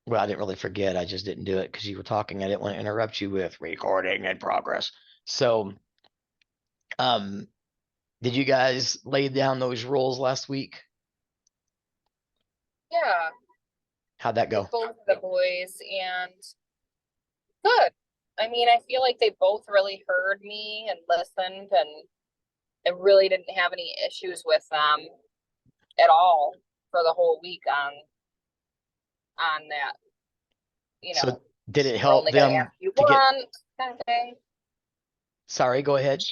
Well, I didn't really forget. I just didn't do it because you were talking. I didn't want to interrupt you with recording in progress. So, um, did you guys lay down those rules last week? Yeah, How'd that with go? both the boys and good. I mean, I feel like they both really heard me and listened and I really didn't have any issues with them at all for the whole week on that, you So, know, did it we're help only gonna ask them you to get, once kind of thing. sorry, go ahead.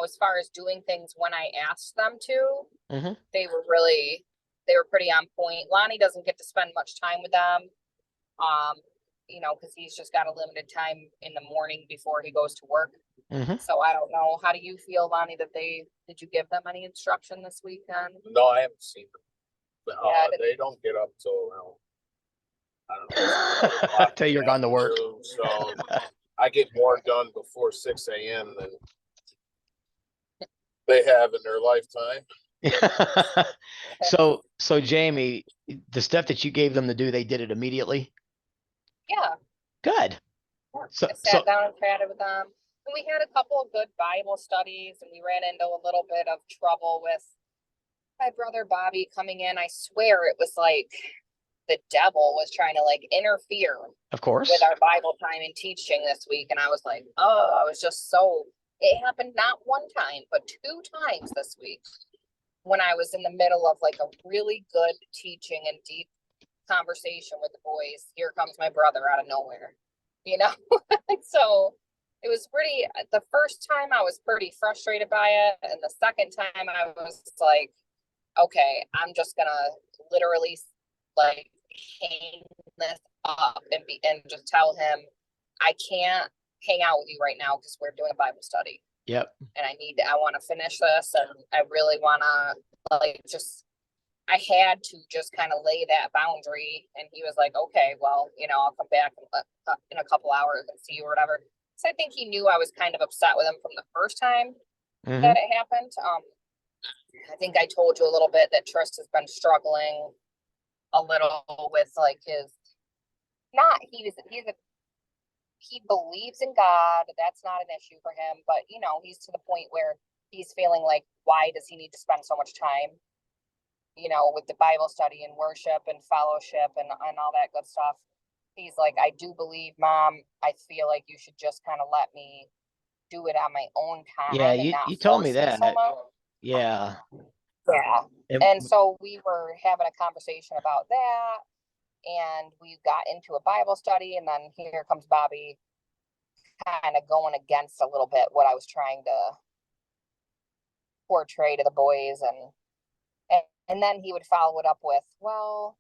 As far as doing things when I asked them to, Hmm. they were really they were pretty on point. Lonnie doesn't get to spend much time with them. Um, because he's just got a limited time in the morning before he goes to work. Hmm. So I don't know. How do you feel, Lonnie, that they did you give them any instruction this weekend? No, I haven't seen them. Yeah, They don't get up till around, I don't know, 2 o'clock Till in you're the gone to work. afternoon. So I get more done before 6 a.m. than they have in their lifetime. So Jamie, the stuff that you gave them to do, they did it immediately. yeah. Good. So, I sat so down and chatted with them. And we had a couple of good Bible studies, and we ran into a little bit of trouble with my brother Bobby coming in. I swear it was like the devil was trying to like interfere of with course. our Bible time and teaching this week. And I was like, oh, I was just so, it happened not one time, but two times this week when I was in the middle of like a really good teaching and deep conversation with the boys. Here comes my brother out of nowhere, you know? So it was pretty, the first time I was pretty frustrated by it. And the second time I was like, okay, I'm just gonna literally like hang this up and just tell him I can't hang out with you right now because we're doing a Bible study Yep. and I want to finish this and I really want to like just I had to just kind of lay that boundary. And he was like, okay, well, I'll come back in a couple hours and see you or whatever. So I think he knew I was kind of upset with him from the first time Hmm. that it happened. I think I told you a little bit that Trist has been struggling a little with like his not he believes in God. That's not an issue for him, but he's to the point where he's feeling like why does he need to spend so much time, with the Bible study and worship and fellowship and all that good stuff. He's like, I do believe, Mom, I feel like you should just kind of let me do it on my own Yeah, time and not you told me force it so that. much. Yeah. Yeah. And And so we were having a conversation about that and we got into a Bible study and then here comes Bobby kind of going against a little bit what I was trying to portray to the boys and then he would follow it up with, well,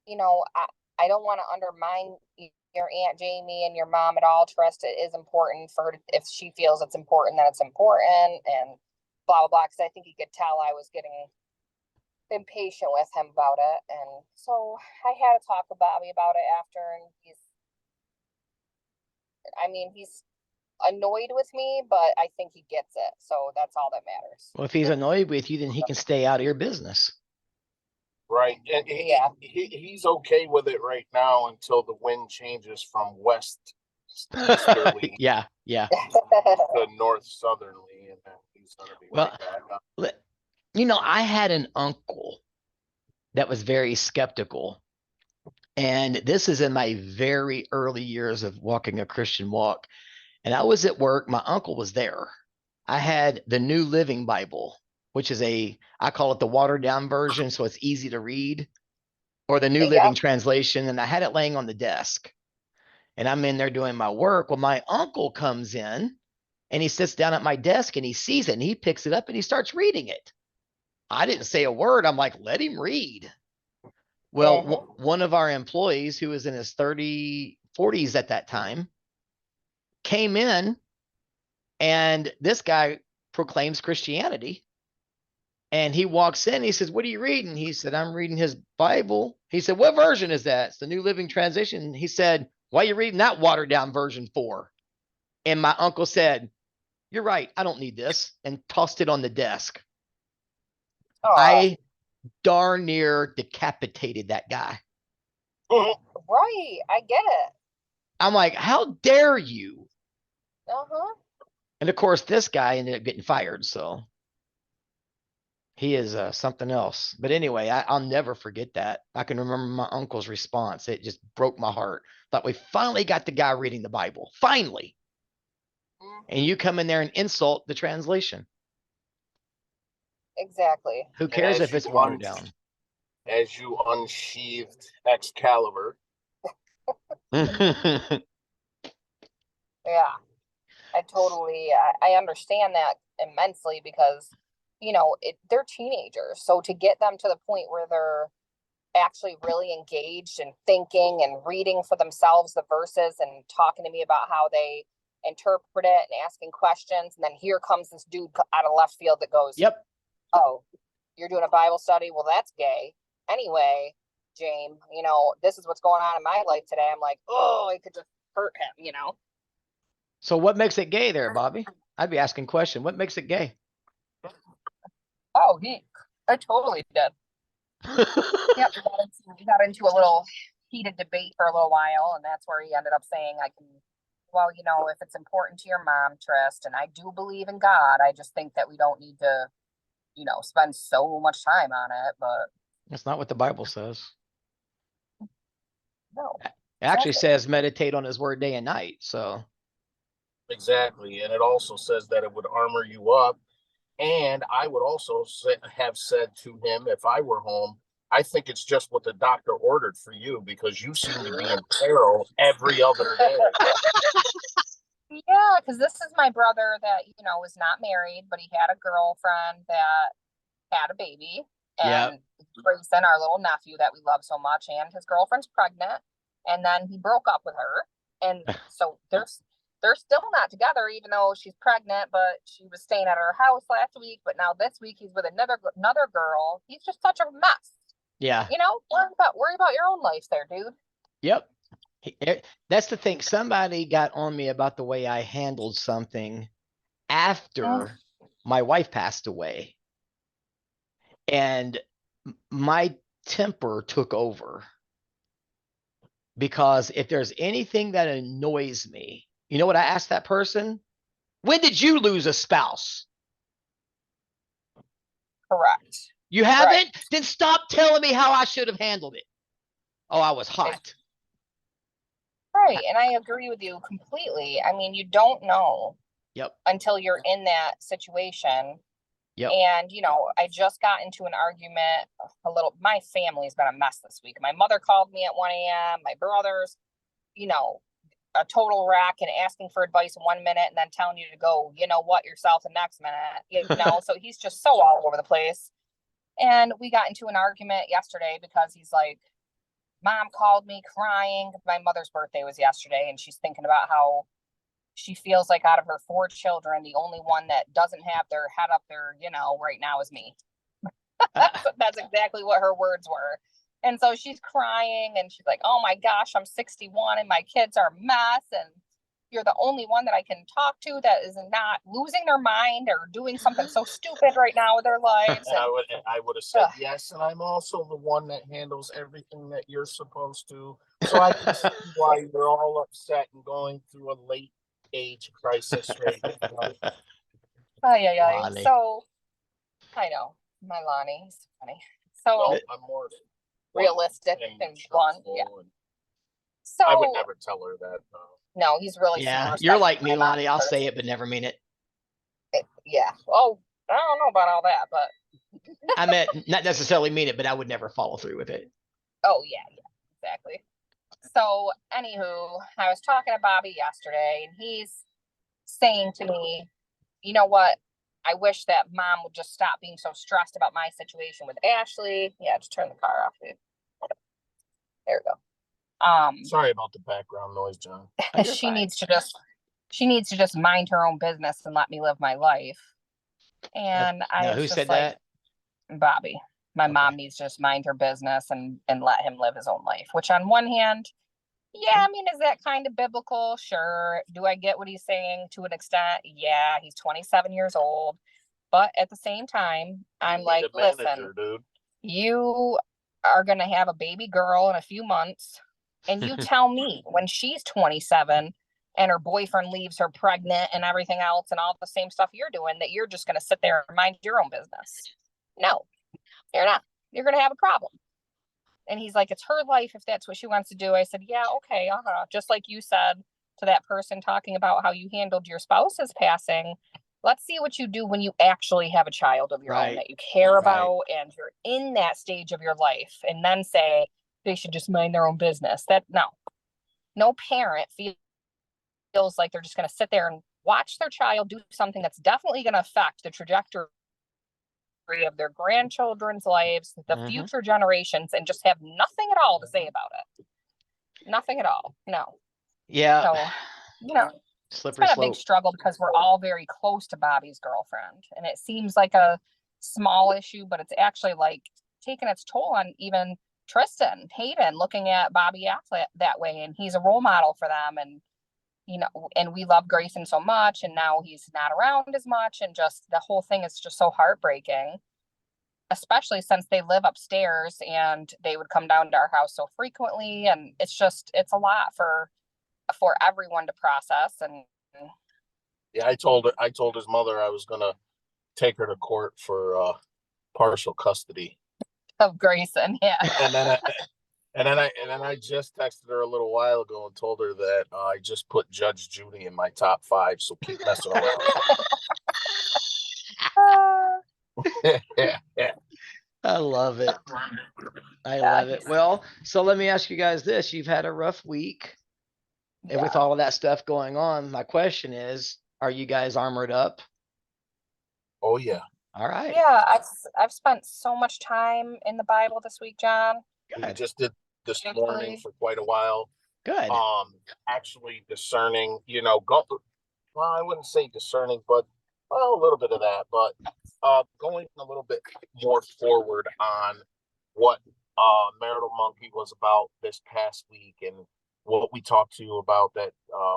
I don't want to undermine your Aunt Jamie and your mom at all. Trust it is important for her if she feels it's important, then it's important and blah blah blah. Because I think he could tell I was getting impatient with him about it, and so I had to talk with Bobby about it after, and he's annoyed with me, but I think he gets it, so that's all that matters. well, if he's annoyed with you, then he can stay out of your business. Right. And Yeah. he's okay with it right now until the wind changes from west easterly Yeah, yeah. to north southerly, and then he's going to be Well, right back up. I had an uncle that was very skeptical. And this is in my very early years of walking a Christian walk. And I was at work. My uncle was there. I had the New Living Bible, which is I call it the watered down version. So it's easy to read, or the New Yeah. Living Translation. And I had it laying on the desk. And I'm in there doing my work. Well, my uncle comes in and he sits down at my desk and he sees it and he picks it up and he starts reading it. I didn't say a word. I'm like, let him read. Well, Mm-hmm. one of our employees who was in his 40s at that time came in, and this guy proclaims Christianity. And he walks in, he says, "What are you reading?" He said, "I'm reading his Bible." He said, "What version is that?" It's the New Living Translation. He said, "Why are you reading that watered down version for?" And my uncle said, "You're right. I don't need this," and tossed it on the desk. Oh, I darn near decapitated that guy. Right. I get it. I'm like, how dare you? Uh-huh. And of course, this guy ended up getting fired. So he is something else. But anyway, I'll never forget that. I can remember my uncle's response. It just broke my heart. Thought we finally got the guy reading the Bible. Finally. And you come in there and insult the translation. Exactly. Who cares as if you it's watered down? As you unsheathed Excalibur. Yeah. I understand that immensely because, they're teenagers. So to get them to the point where they're actually really engaged and thinking and reading for themselves the verses and talking to me about how they interpret it and asking questions. And then here comes this dude out of left field that goes, Yep. oh, you're doing a Bible study? Well, that's gay. Anyway, James, this is what's going on in my life today. I'm like, oh, it could just hurt him, So what makes it gay there, Bobby? I'd be asking question. What makes it gay? Oh, I totally did. Yep, we got into a little heated debate for a little while, and that's where he ended up saying, well, if it's important to your mom, Trist, and I do believe in God, I just think that we don't need to, spend so much time on it, but That's not what the Bible says. no. It actually says meditate on his word day and night. So exactly. And it also says that it would armor you up. And I would also have said to him, if I were home, I think it's just what the doctor ordered for you because you seem to be in peril every other day. Yeah, because this is my brother that, was not married, but he had a girlfriend that had a baby. And Grayson, our little nephew that we love so much, and his girlfriend's pregnant. And then he broke up with her. And so they're still not together, even though she's pregnant, but she was staying at her house last week. But now this week he's with another girl. He's just such a mess. Yeah. Worry about your own life there, dude. Yep. That's the thing. Somebody got on me about the way I handled something after my wife passed away. And my temper took over. Because if there's anything that annoys me, you know what I asked that person? When did you lose a spouse? Correct. You haven't? Right. Then stop telling me how I should have handled it. Oh, I was hot. Right. And I agree with you completely. I mean, you don't know until you're in that situation. Yep. And, I just got into an argument my family's been a mess this week. My mother called me at 1 a.m. My brothers, a total wreck and asking for advice in 1 minute and then telling you to go, yourself the next minute, so he's just so all over the place. And we got into an argument yesterday because he's like, Mom called me crying. My mother's birthday was yesterday and she's thinking about how she feels like out of her 4 children, the only one that doesn't have their head up there, right now is me. That's exactly what her words were. And so she's crying and she's like, oh my gosh, I'm 61 and my kids are a mess. And you're the only one that I can talk to that is not losing their mind or doing something so stupid right now with their lives. And I would have said yes. And I'm also the one that handles everything that you're supposed to. So I can see why you're all upset and going through a late age crisis right now. So I know my Lonnie's funny. So I'm more realistic and blunt. Yeah. So I would never tell her that. No, he's really you're like me, Lonnie. I'll say it but never mean it. Yeah. Oh, I don't know about all that, but I meant not necessarily mean it, but I would never follow through with it. Oh yeah, exactly. So anywho, I was talking to Bobby yesterday and he's saying to me, you know what? I wish that Mom would just stop being so stressed about my situation with Ashley. Yeah, just turn the car off, dude. There we go. Sorry about the background noise, John. She needs to just mind her own business and let me live my life. And who said that? Bobby. My mom needs to just mind her business and let him live his own life. Which on one hand, yeah, I mean, is that kind of biblical? Sure. Do I get what he's saying to an extent? Yeah, he's 27 years old. But at the same time, I'm like, listen, dude. you are going to have a baby girl in a few months. And you tell me when she's 27 and her boyfriend leaves her pregnant and everything else and all the same stuff you're doing, that you're just going to sit there and mind your own business. No, you're not. You're going to have a problem. And he's like, it's her life if that's what she wants to do. I said, yeah, okay. Just like you said to that person talking about how you handled your spouse's passing. Let's see what you do when you actually have a child of your own that you care about and you're in that stage of your life, and then say they should just mind their own business. That no parent feels like they're just going to sit there and watch their child do something that's definitely going to affect the trajectory of their grandchildren's lives, the future generations, and just have nothing at all to say about it. Nothing at all. No. Yeah. So, slippery it's been slope. a big struggle because we're all very close to Bobby's girlfriend, and it seems like a small issue, but it's actually like taking its toll on even Tristan Hayden, looking at Bobby Affleck that way, and he's a role model for them. And and we love Grayson so much, and now he's not around as much, and just the whole thing is just so heartbreaking, especially since they live upstairs and they would come down to our house so frequently, and it's a lot for everyone to process. And yeah, I told his mother I was gonna take her to court for partial custody of Grayson. Yeah. And then I just texted her a little while ago and told her that I just put Judge Judy in my top 5, so keep messing around. Yeah. I love it. I love it. Well, so let me ask you guys this. You've had a rough week. And with all of that stuff going on, my question is, are you guys armored up? Oh, yeah. All right. Yeah, I've spent so much time in the Bible this week, John. Good. We just did this morning for quite a while. Good. Actually discerning, well, I wouldn't say discerning, but a little bit of that, but going a little bit more forward on what Marital Monkey was about this past week, and what we talked to you about, that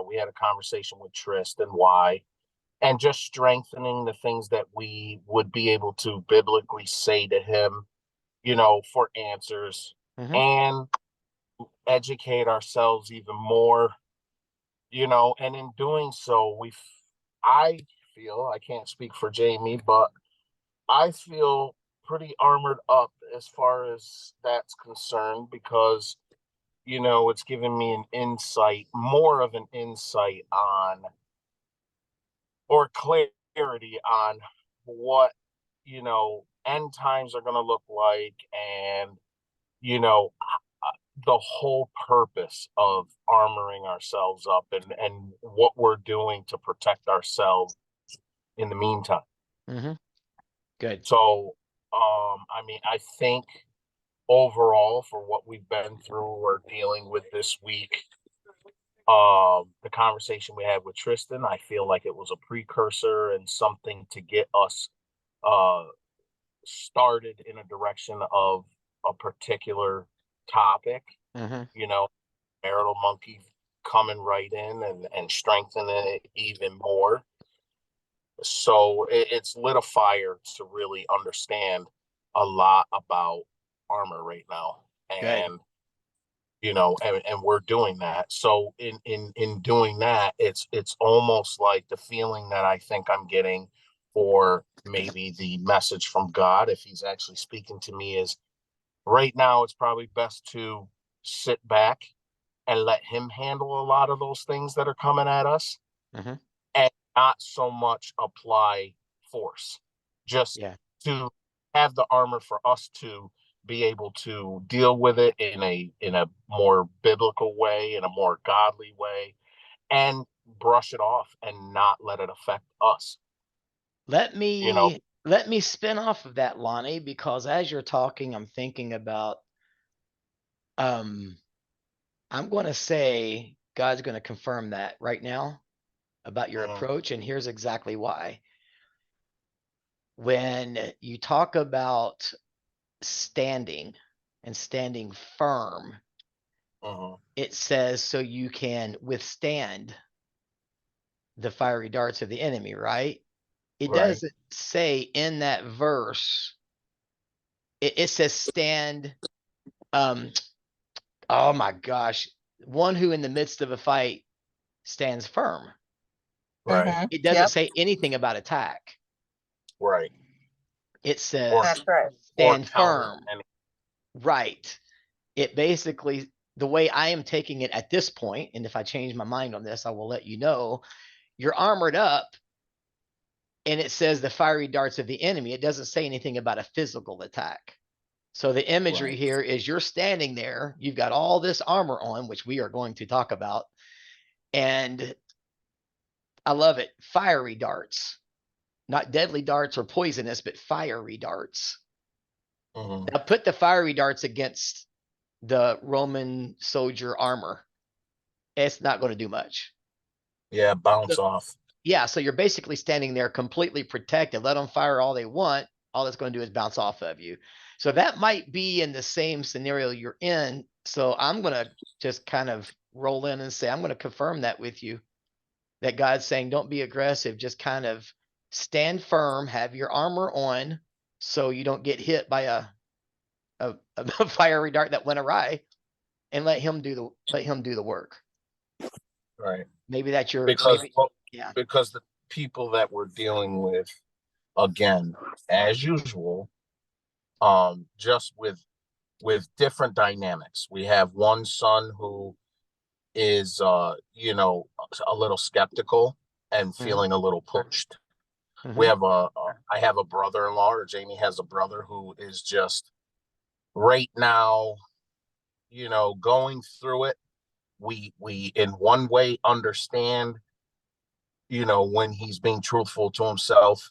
we had a conversation with Trist and why, and just strengthening the things that we would be able to biblically say to him, for answers, and educate ourselves even more, and in doing so, I feel, I can't speak for Jamie, but I feel pretty armored up as far as that's concerned, because it's given me more of an insight on, or clarity on, what end times are going to look like, and the whole purpose of armoring ourselves up, and what we're doing to protect ourselves in the meantime. Good. So I think overall, for what we've been through or dealing with this week, the conversation we had with Tristan, I feel like it was a precursor and something to get us started in a direction of a particular topic. Marital Monkey coming right in and strengthening it even more. So it's lit a fire to really understand a lot about armor right now. And and we're doing that. So in doing that, it's almost like the feeling that I think I'm getting, or maybe the message from God, if he's actually speaking to me, is right now it's probably best to sit back and let him handle a lot of those things that are coming at us, and not so much apply force, just to have the armor for us to be able to deal with it in a more biblical way, in a more godly way, and brush it off and not let it affect us. Let me spin off of that, Lonnie, because as you're talking, I'm thinking about, I'm going to say God's going to confirm that right now about your approach, and here's exactly why. When you talk about standing and standing firm, it says so you can withstand the fiery darts of the enemy, right? It doesn't say in that verse, it says stand Um, oh my gosh. One who in the midst of a fight stands firm. Right, It doesn't Yep. say anything about attack. right. It says Or- That's right. stand counter firm. any- Right. It basically, the way I am taking it at this point, and if I change my mind on this, I will let you know, you're armored up and it says the fiery darts of the enemy. It doesn't say anything about a physical attack. So the imagery Right. here is you're standing there, you've got all this armor on, which we are going to talk about. And I love it. Fiery darts, not deadly darts or poisonous, but fiery darts. Mhm. Now put the fiery darts against the Roman soldier armor. It's not going to do much. Yeah, bounce off. Yeah, so you're basically standing there completely protected. Let them fire all they want. All it's going to do is bounce off of you. So that might be in the same scenario you're in. So I'm going to just kind of roll in and say, I'm going to confirm that with you. That God's saying, don't be aggressive. Just kind of stand firm, have your armor on so you don't get hit by a fiery dart that went awry, and let him do the work. Right. Maybe that's your Because maybe, yeah. because the people that we're dealing with, again, as usual, just with different dynamics. We have one son who is you know, a little skeptical and feeling a little pushed. We have I have a brother-in-law, or Jamie has a brother who is just right now, you know, going through it. We in one way understand, you know, when he's being truthful to himself,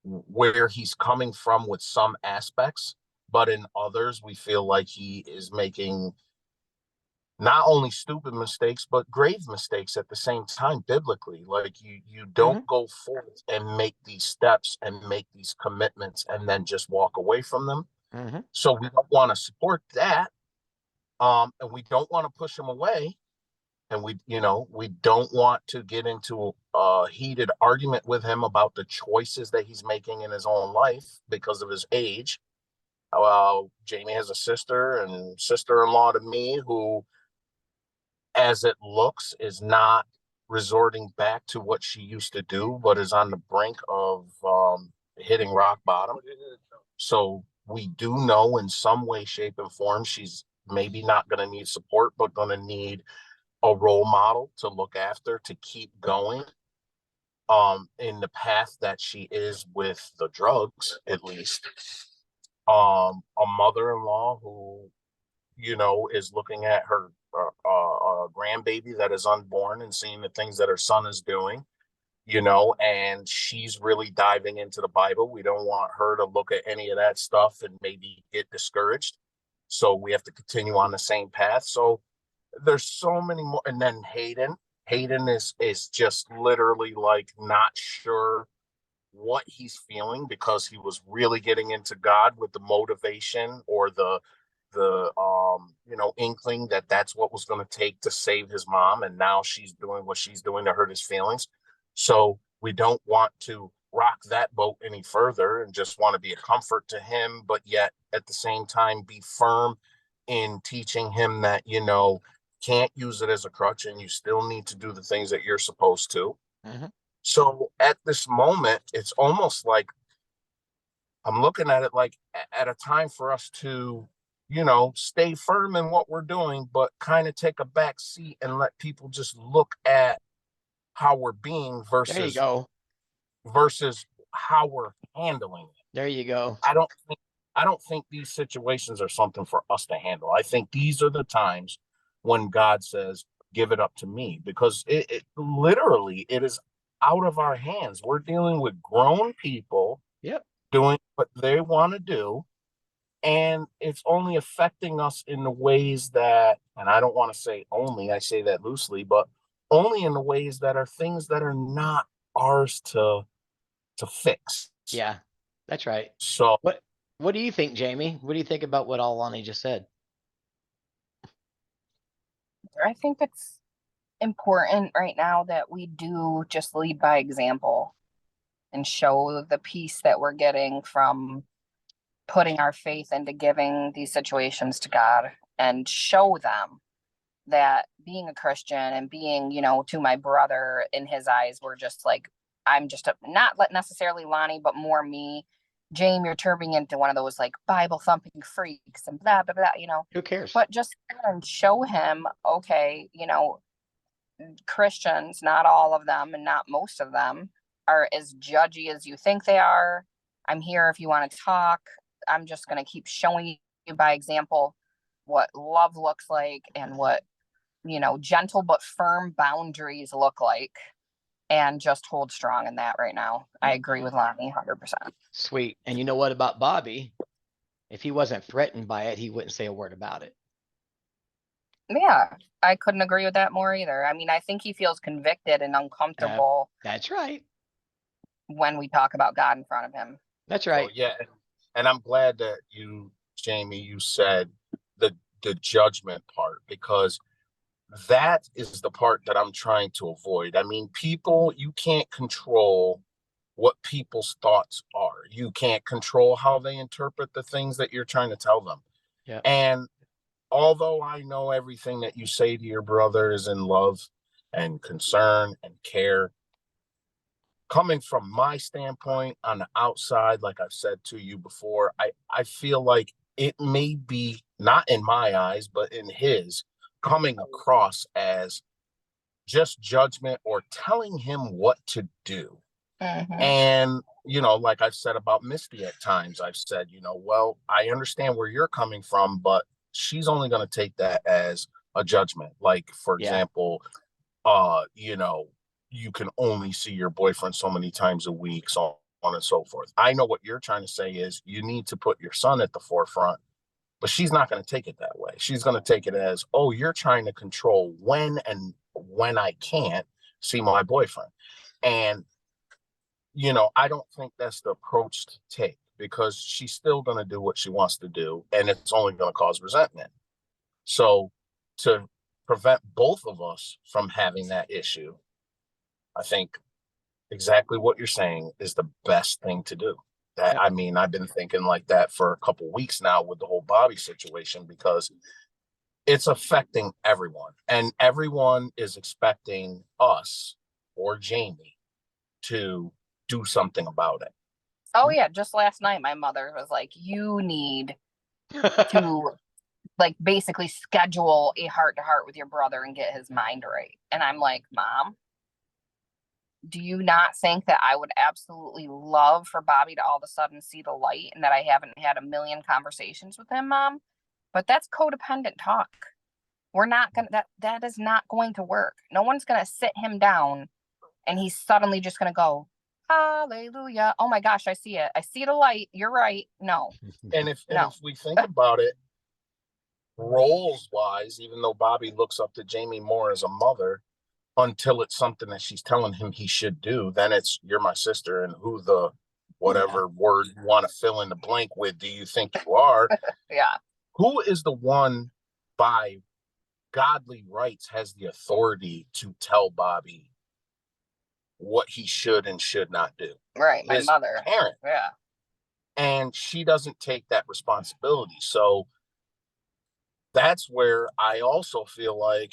where he's coming from with some aspects, but in others we feel like he is making not only stupid mistakes but grave mistakes at the same time biblically. Like you don't go forth and make these steps and make these commitments and then just walk away from them. So we don't want to support that, and we don't want to push him away, and we, you know, we don't want to get into a heated argument with him about the choices that he's making in his own life because of his age. Jamie has a sister and sister-in-law to me who, as it looks, is not resorting back to what she used to do, but is on the brink of hitting rock bottom. So we do know in some way, shape, and form she's maybe not going to need support, but going to need a role model to look after, to keep going in the path that she is with the drugs, at least. A mother-in-law who, you know, is looking at her grandbaby that is unborn and seeing the things that her son is doing, you know, and she's really diving into the Bible. We don't want her to look at any of that stuff and maybe get discouraged. So we have to continue on the same path. So there's so many more. And then Hayden is just literally like not sure what he's feeling, because he was really getting into God with the motivation or the you know, inkling that that's what was going to take to save his mom, and now she's doing what she's doing to hurt his feelings. So we don't want to rock that boat any further and just want to be a comfort to him, but yet at the same time be firm in teaching him that, you know, can't use it as a crutch and you still need to do the things that you're supposed to. So at this moment, it's almost like I'm looking at it like at a time for us to, you know, stay firm in what we're doing, but kind of take a back seat and let people just look at how we're being There you go. versus how we're handling it. There you go. I don't think these situations are something for us to handle. I think these are the times when God says, give it up to me, because it literally, it is out of our hands. We're dealing with grown people doing what they want to do, and it's only affecting us in the ways that, and I don't want to say only, I say that loosely, but only in the ways that are things that are not ours to fix. Yeah, that's right. So what do you think, Jamie? What do you think about what Alani just said? I think it's important right now that we do just lead by example and show the peace that we're getting from putting our faith into giving these situations to God. and show them that being a Christian and being, to my brother in his eyes, were just like, I'm just not necessarily Lonnie, but more me. Jamie, you're turning into one of those like Bible thumping freaks and blah, blah, blah, Who cares? but just show him, okay, Christians, not all of them and not most of them, are as judgy as you think they are. I'm here if you want to talk. I'm just going to keep showing you by example what love looks like and what, gentle but firm boundaries look like, and just hold strong in that right now. I agree with Lonnie 100%. Sweet. And you know what about Bobby? If he wasn't threatened by it, he wouldn't say a word about it. Yeah, I couldn't agree with that more either. I mean, I think he feels convicted and uncomfortable That's right. when we talk about God in front of him. That's right. So, yeah, and I'm glad that you, Jamie, you said the judgment part, because that is the part that I'm trying to avoid. I mean, people, you can't control what people's thoughts are. You can't control how they interpret the things that you're trying to tell them. Yeah. And although I know everything that you say to your brother is in love and concern and care, coming from my standpoint on the outside, like I've said to you before, I feel like it may be, not in my eyes, but in his, coming across as just judgment or telling him what to do. Mhm. And, like I've said about Misty at times, I've said, well, I understand where you're coming from, but she's only going to take that as a judgment. Like, for Yeah. example, you can only see your boyfriend so many times a week, so on and so forth. I know what you're trying to say is you need to put your son at the forefront, but she's not going to take it that way. She's going to take it as, oh, you're trying to control when I can't see my boyfriend. And, I don't think that's the approach to take, because she's still going to do what she wants to do, and it's only going to cause resentment. So to prevent both of us from having that issue, I think exactly what you're saying is the best thing to do. I mean, I've been thinking like that for a couple of weeks now with the whole Bobby situation, because it's affecting everyone, and everyone is expecting us or Jamie to do something about it. Oh yeah, just last night my mother was like, you need to like basically schedule a heart-to-heart with your brother and get his mind right. And I'm like, Mom, do you not think that I would absolutely love for Bobby to all of a sudden see the light and that I haven't had a million conversations with him, Mom? But that's codependent talk. We're not gonna, that is not going to work. No one's gonna sit him down and he's suddenly just gonna go, hallelujah. Oh my gosh, I see it. I see the light. You're right. No. And if we think about it, roles wise, even though Bobby looks up to Jamie more as a mother, until it's something that she's telling him he should do, then it's, you're my sister, and who the whatever word you want to fill in the blank with do you think you are? Yeah. Who is the one by godly rights has the authority to tell Bobby what he should and should not do? Right. My His mother. parent. Yeah. And she doesn't take that responsibility. So that's where I also feel like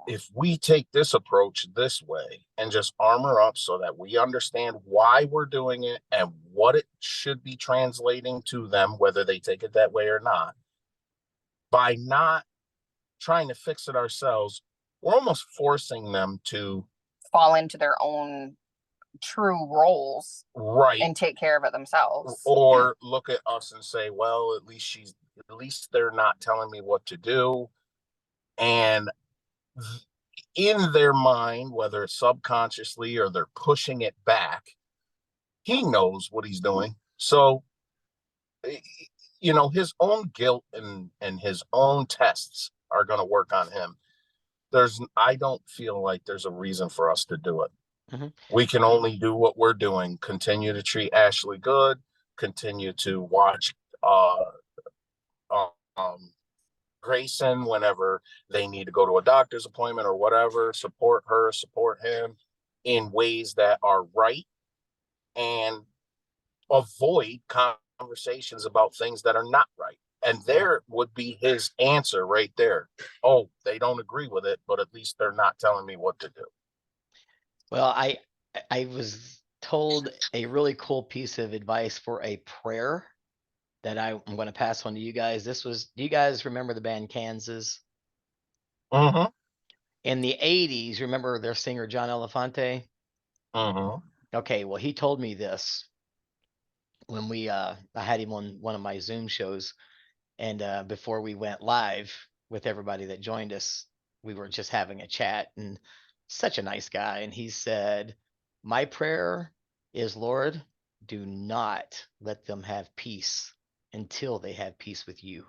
if we take this approach this way and just armor up so that we understand why we're doing it and what it should be translating to them, whether they take it that way or not, by not trying to fix it ourselves, we're almost forcing them to fall into their own true roles, right, and take care of it themselves, or look at us and say, well, at least they're not telling me what to do. And in their mind, whether it's subconsciously or they're pushing it back, he knows what he's doing. So, his own guilt and his own tests are going to work on him. I don't feel like there's a reason for us to do it. Mm-hmm. We can only do what we're doing. Continue to treat Ashley good. Continue to watch Grayson whenever they need to go to a doctor's appointment or whatever. Support her, support him in ways that are right, and avoid conversations about things that are not right. And there would be his answer right there. Oh, they don't agree with it, but at least they're not telling me what to do. Well, I was told a really cool piece of advice for a prayer that I'm going to pass on to you guys. Do you guys remember the band Kansas? Mm-hmm. In the 80s, remember their singer John Elefante? Mm-hmm. Okay, well, he told me this when I had him on one of my Zoom shows, and before we went live with everybody that joined us, we were just having a chat, and such a nice guy. And he said, "My prayer is, Lord, do not let them have peace until they have peace with you."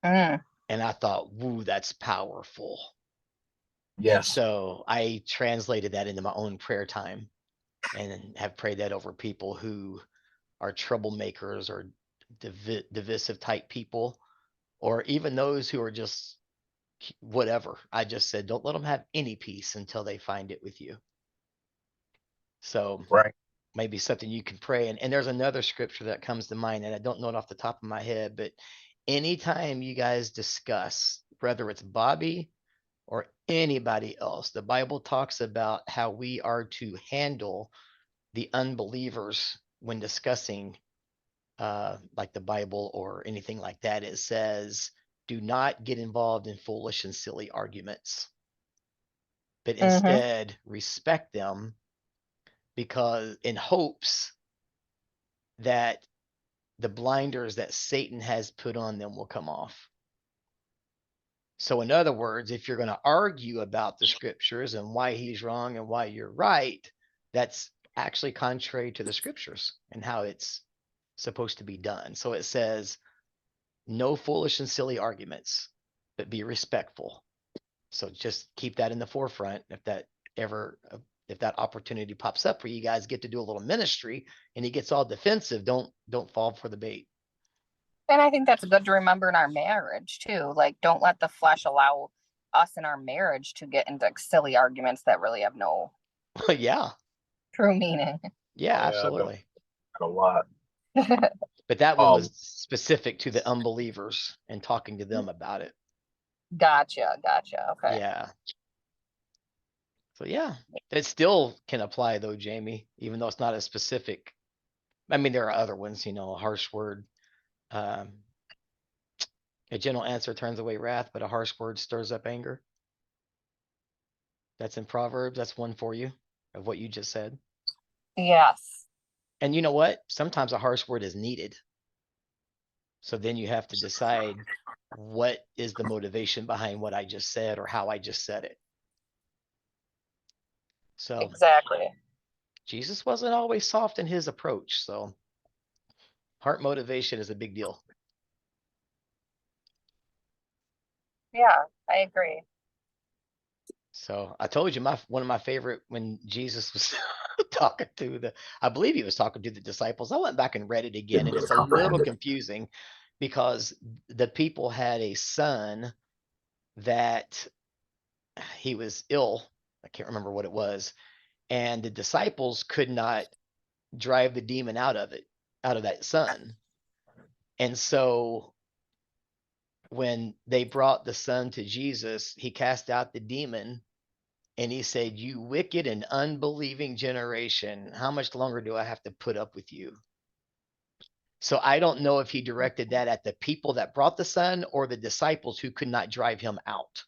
Mm. And I thought, "Woo, that's powerful." And Yes. so I translated that into my own prayer time and have prayed that over people who are troublemakers or divisive type people, or even those who are just whatever. I just said, don't let them have any peace until they find it with you. So Right. maybe something you can pray. And there's another scripture that comes to mind, and I don't know it off the top of my head, but anytime you guys discuss, whether it's Bobby or anybody else, the Bible talks about how we are to handle the unbelievers when discussing like the Bible or anything like that. It says, do not get involved in foolish and silly arguments, but instead respect them, because in hopes that the blinders that Satan has put on them will come off. So, in other words, if you're going to argue about the scriptures and why he's wrong and why you're right, that's actually contrary to the scriptures and how it's supposed to be done. So it says, no foolish and silly arguments, but be respectful. So just keep that in the forefront. If that opportunity pops up where you guys get to do a little ministry and he gets all defensive, don't fall for the bait. And I think that's good to remember in our marriage too. Like, don't let the flesh allow us in our marriage to get into silly arguments that really have no Yeah, true meaning. yeah, Yeah, absolutely. a lot. But that one was specific to the unbelievers and talking to them about it. Gotcha. Okay. Yeah. So yeah, it still can apply though, Jamie, even though it's not as specific. I mean, there are other ones, a harsh word. Um, a gentle answer turns away wrath, but a harsh word stirs up anger. That's in Proverbs. That's one for you of what you just said. Yes. And you know what? Sometimes a harsh word is needed. So then you have to decide what is the motivation behind what I just said or how I just said it. So Exactly. Jesus wasn't always soft in his approach. So heart motivation is a big deal. Yeah, I agree. So I told you one of my favorite, when Jesus was I believe he was talking to the disciples. I went back and read it again, and it's a little confusing because the people had a son that he was ill. I can't remember what it was. And the disciples could not drive the demon out of that son. And so when they brought the son to Jesus, he cast out the demon. And he said, you wicked and unbelieving generation, how much longer do I have to put up with you? So I don't know if he directed that at the people that brought the son or the disciples who could not drive him out.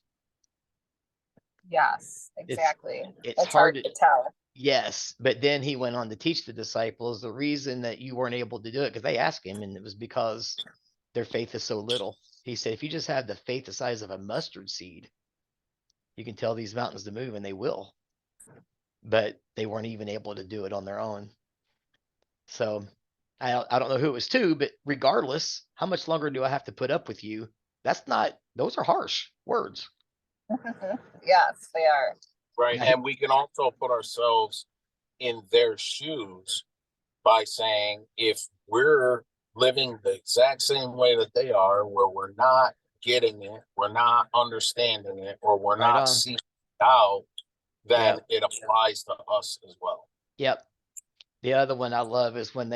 Yes, exactly. It's hard to tell. Yes, but then he went on to teach the disciples the reason that you weren't able to do it, because they asked him, and it was because their faith is so little. He said, if you just have the faith the size of a mustard seed, you can tell these mountains to move, and they will. But they weren't even able to do it on their own. So I don't know who it was to, but regardless, how much longer do I have to put up with you? Those are harsh words. Yes, they are. Right. And we can also put ourselves in their shoes by saying, if we're living the exact same way that they are, where we're not getting it, we're not understanding it, or we're Right not on. seeking it out, then Yep. it applies to us as well. Yep. The other one I love is when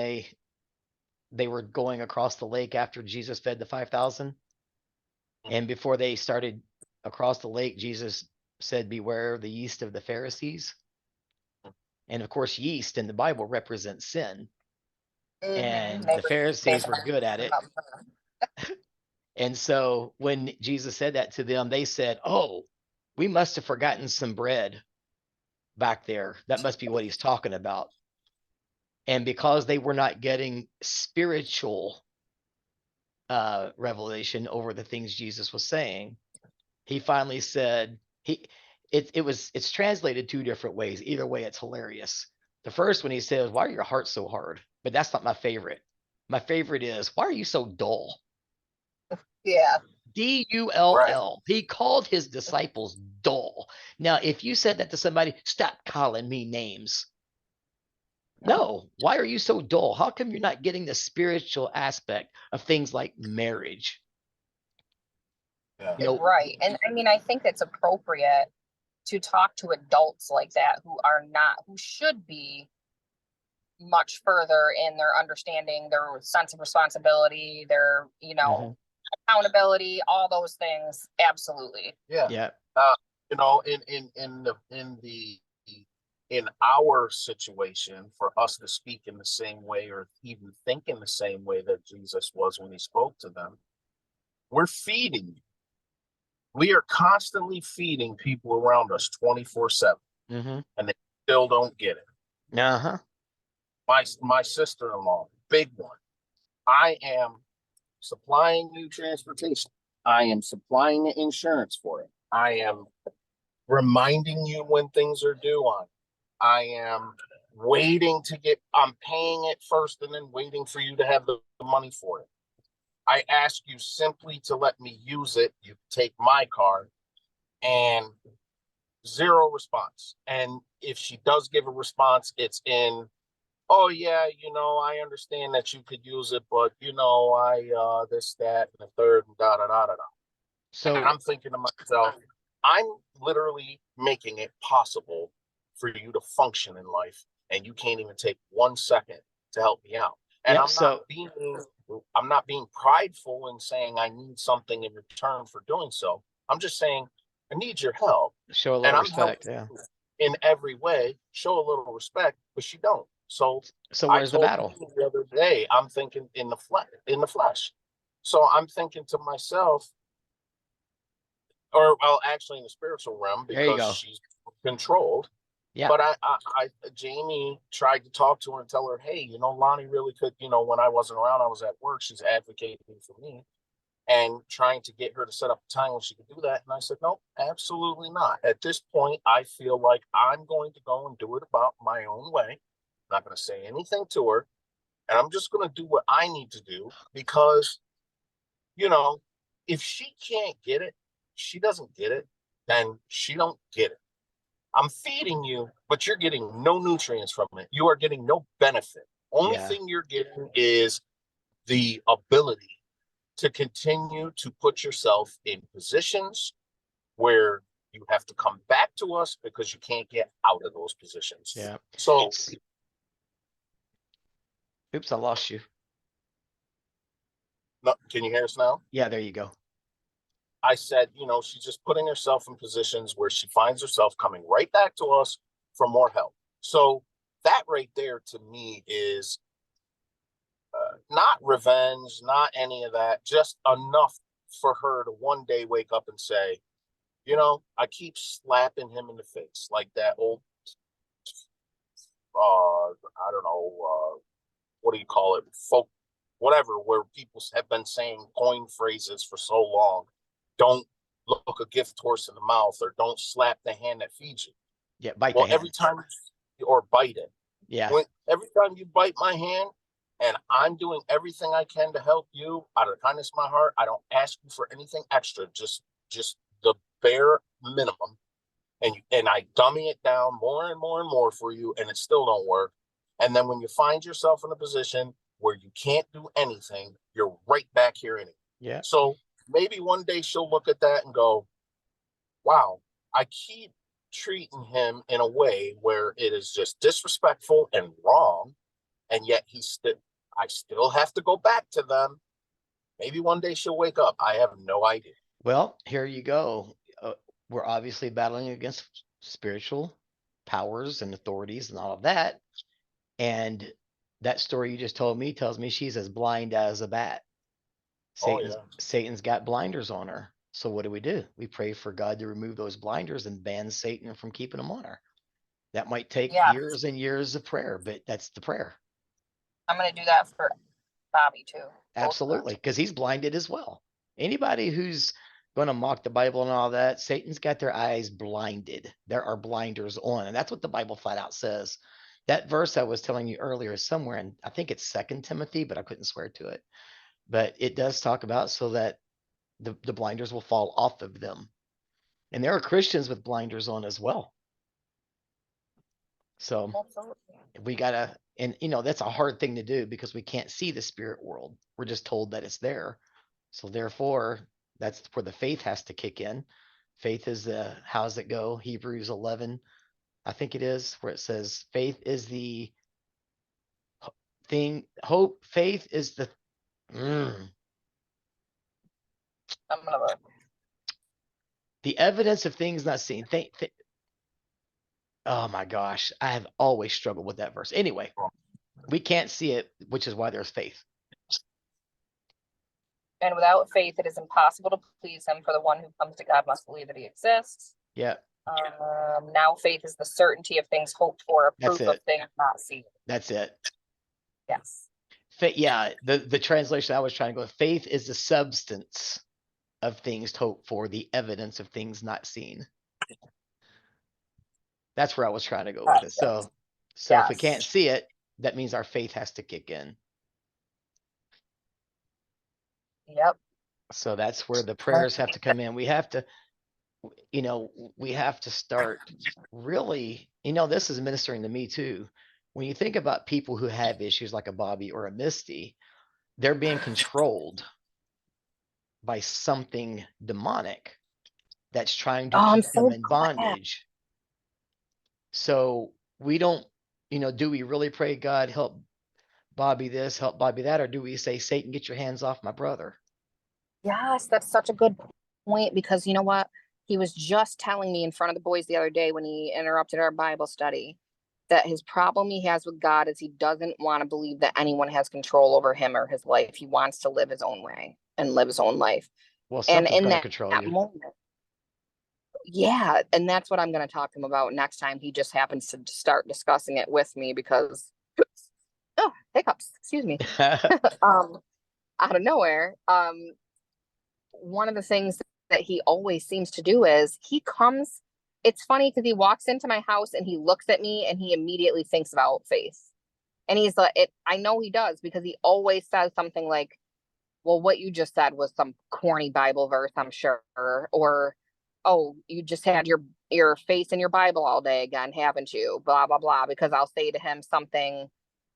they were going across the lake after Jesus fed the 5,000. And before they started across the lake, Jesus said, "Beware the yeast of the Pharisees." And of course, yeast in the Bible represents sin. And They the were Pharisees were basically good at it. And so when Jesus said that to them, they said, "Oh, we must have forgotten some bread back there. That must be what he's talking about." And because they were not getting spiritual revelation over the things Jesus was saying, he finally said, it's translated two different ways. Either way, it's hilarious. The first one he says, "Why are your hearts so hard?" But that's not my favorite. My favorite is, "Why are you so dull?" Yeah. Right. Dull. He called his disciples dull. Now, if you said that to somebody, "Stop calling me names." No, why are you so dull? How come you're not getting the spiritual aspect of things like marriage? Yeah. You know, Right. And I mean, I think it's appropriate to talk to adults like that who should be much further in their understanding, their sense of responsibility, their, accountability, all those things. Absolutely. Yeah. yeah, You know, in our situation, for us to speak in the same way or even think in the same way that Jesus was when he spoke to them, we're feeding you. We are constantly feeding people around us 24/7, mm-hmm. and they still don't get it. Uh-huh. My sister-in-law, big one. I am supplying new transportation. I am supplying the insurance for it. I am reminding you when things are due on. I am I'm paying it first and then waiting for you to have the money for it. I ask you simply to let me use it. You take my card, and zero response. And if she does give a response, it's in, "Oh yeah, I understand that you could use it, but I this, that, and the third, and da da da da da." And So I'm thinking to myself, I'm literally making it possible for you to function in life, and you can't even take 1 second to help me out. And yeah, so I'm not being prideful in saying I need something in return for doing so. I'm just saying I need your help, show a and little I'm respect. helping Yeah. you in every way. Show a little respect, but she don't. So So I where's the told battle? you the other day, I'm thinking in the flesh. So I'm thinking to myself, or well, actually in the spiritual realm, There you because go. she's controlled. Yeah. But Jamie tried to talk to her and tell her, "Hey, Lonnie really could, when I wasn't around, I was at work. She's advocating for me and trying to get her to set up a time when she could do that." And I said, "No, absolutely not. At this point, I feel like I'm going to go and do it about my own way. I'm not going to say anything to her. And I'm just going to do what I need to do because, you know, if she can't get it, she doesn't get it, then she don't get it. I'm feeding you, but you're getting no nutrients from it. You are getting no benefit. Only Yeah. thing you're getting is the ability to continue to put yourself in positions where you have to come back to us because you can't get out of those positions." Yeah. So, Oops, I lost you. can you hear us now? Yeah, there you go. I said, she's just putting herself in positions where she finds herself coming right back to us for more help. So that right there to me is not revenge, not any of that, just enough for her to one day wake up and say, I keep slapping him in the face like that old, I don't know, what do you call it? Folk, whatever, where people have been saying coin phrases for so long. Don't look a gift horse in the mouth, or don't slap the hand that feeds you. Yeah, bite Well, the every hand. time, or bite it. Yeah. Every time you bite my hand, and I'm doing everything I can to help you out of the kindness of my heart, I don't ask you for anything extra, just the bare minimum. And I dummy it down more and more and more for you, and it still don't work. And then when you find yourself in a position where you can't do anything, you're right back here in it. Yeah. So maybe one day she'll look at that and go, "Wow, I keep treating him in a way where it is just disrespectful and wrong, and yet I still have to go back to them. Maybe one day she'll wake up. I have no idea. Well, here you go. We're obviously battling against spiritual powers and authorities and all of that. And that story you just told me tells me she's as blind as a bat. Satan's got blinders on her. So what do? We pray for God to remove those blinders and ban Satan from keeping them on her. That might take years and years of prayer, but that's the prayer. I'm going to do that for Bobby too. Absolutely, because he's blinded as well. Anybody who's going to mock the Bible and all that, Satan's got their eyes blinded. There are blinders on, and that's what the Bible flat out says. That verse I was telling you earlier is somewhere in, I think it's 2 Timothy, but I couldn't swear to it. But it does talk about so that the blinders will fall off of them. And there are Christians with blinders on as well. So we gotta, and that's a hard thing to do because we can't see the spirit world. We're just told that it's there. So therefore, that's where the faith has to kick in. Faith is how does it go? Hebrews 11, I think it is, where it says faith is the thing. Hope, faith is the. I'm gonna look. The evidence of things not seen. Oh my gosh, I have always struggled with that verse. Anyway, we can't see it, which is why there's faith. And without faith, it is impossible to please him, for the one who comes to God must believe that he exists. Yeah. Now faith is the certainty of things hoped for, a proof of things not seen. That's it. Yes. Yeah, the translation I was trying to go, faith is the substance of things hoped for, the evidence of things not seen. That's where I was trying to go with it. So if we can't see it, that means our faith has to kick in. Yep. So that's where the prayers have to come in. We have to, we have to start really, this is ministering to me too. When you think about people who have issues like a Bobby or a Misty, they're being controlled by something demonic that's trying to keep them in bondage. So we don't, do we really pray, God, help Bobby this, help Bobby that, or do we say, Satan, get your hands off my brother? Yes, that's such a good point, because you know what? He was just telling me in front of the boys the other day when he interrupted our Bible study that his problem he has with God is he doesn't want to believe that anyone has control over him or his life. He wants to live his own way and live his own life. Well, something's going to control you. Moment, yeah, and that's what I'm going to talk to him about next time he just happens to start discussing it with me, because hiccups, excuse me. Out of nowhere, one of the things that he always seems to do is he comes, it's funny because he walks into my house and he looks at me and he immediately thinks about faith. And he's like, I know he does, because he always says something like, well, what you just said was some corny Bible verse, I'm sure. Or, oh, you just had your face in your Bible all day again, haven't you? Blah, blah, blah. Because I'll say to him something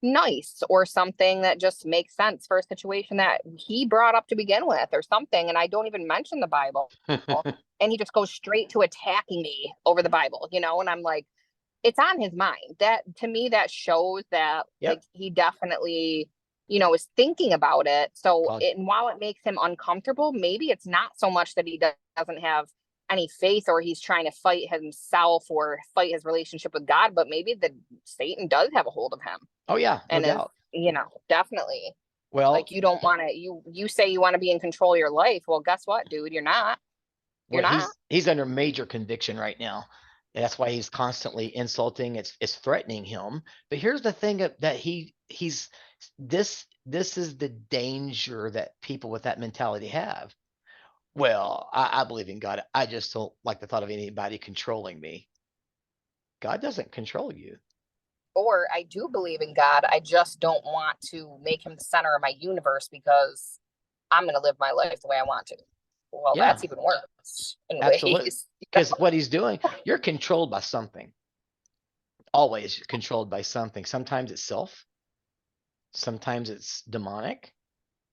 nice or something that just makes sense for a situation that he brought up to begin with or something. And I don't even mention the Bible. And he just goes straight to attacking me over the Bible, and I'm like, it's on his mind. That, to me, that shows that like he definitely, is thinking about it. So and while it makes him uncomfortable, maybe it's not so much that he doesn't have any faith or he's trying to fight himself or fight his relationship with God, but maybe the Satan does have a hold of him. Oh yeah, no doubt. Definitely. Well, like you don't want to, you say you want to be in control of your life. Well, guess what, dude? You're not. You're not. He's under major conviction right now. That's why he's constantly insulting. It's threatening him. But here's the thing that he's this is the danger that people with that mentality have. Well, I believe in God. I just don't like the thought of anybody controlling me. God doesn't control you. Or I do believe in God. I just don't want to make him the center of my universe because I'm going to live my life the way I want to. Well, that's even worse. Absolutely. Because what he's doing, you're controlled by something. Always controlled by something. Sometimes it's self. Sometimes it's demonic.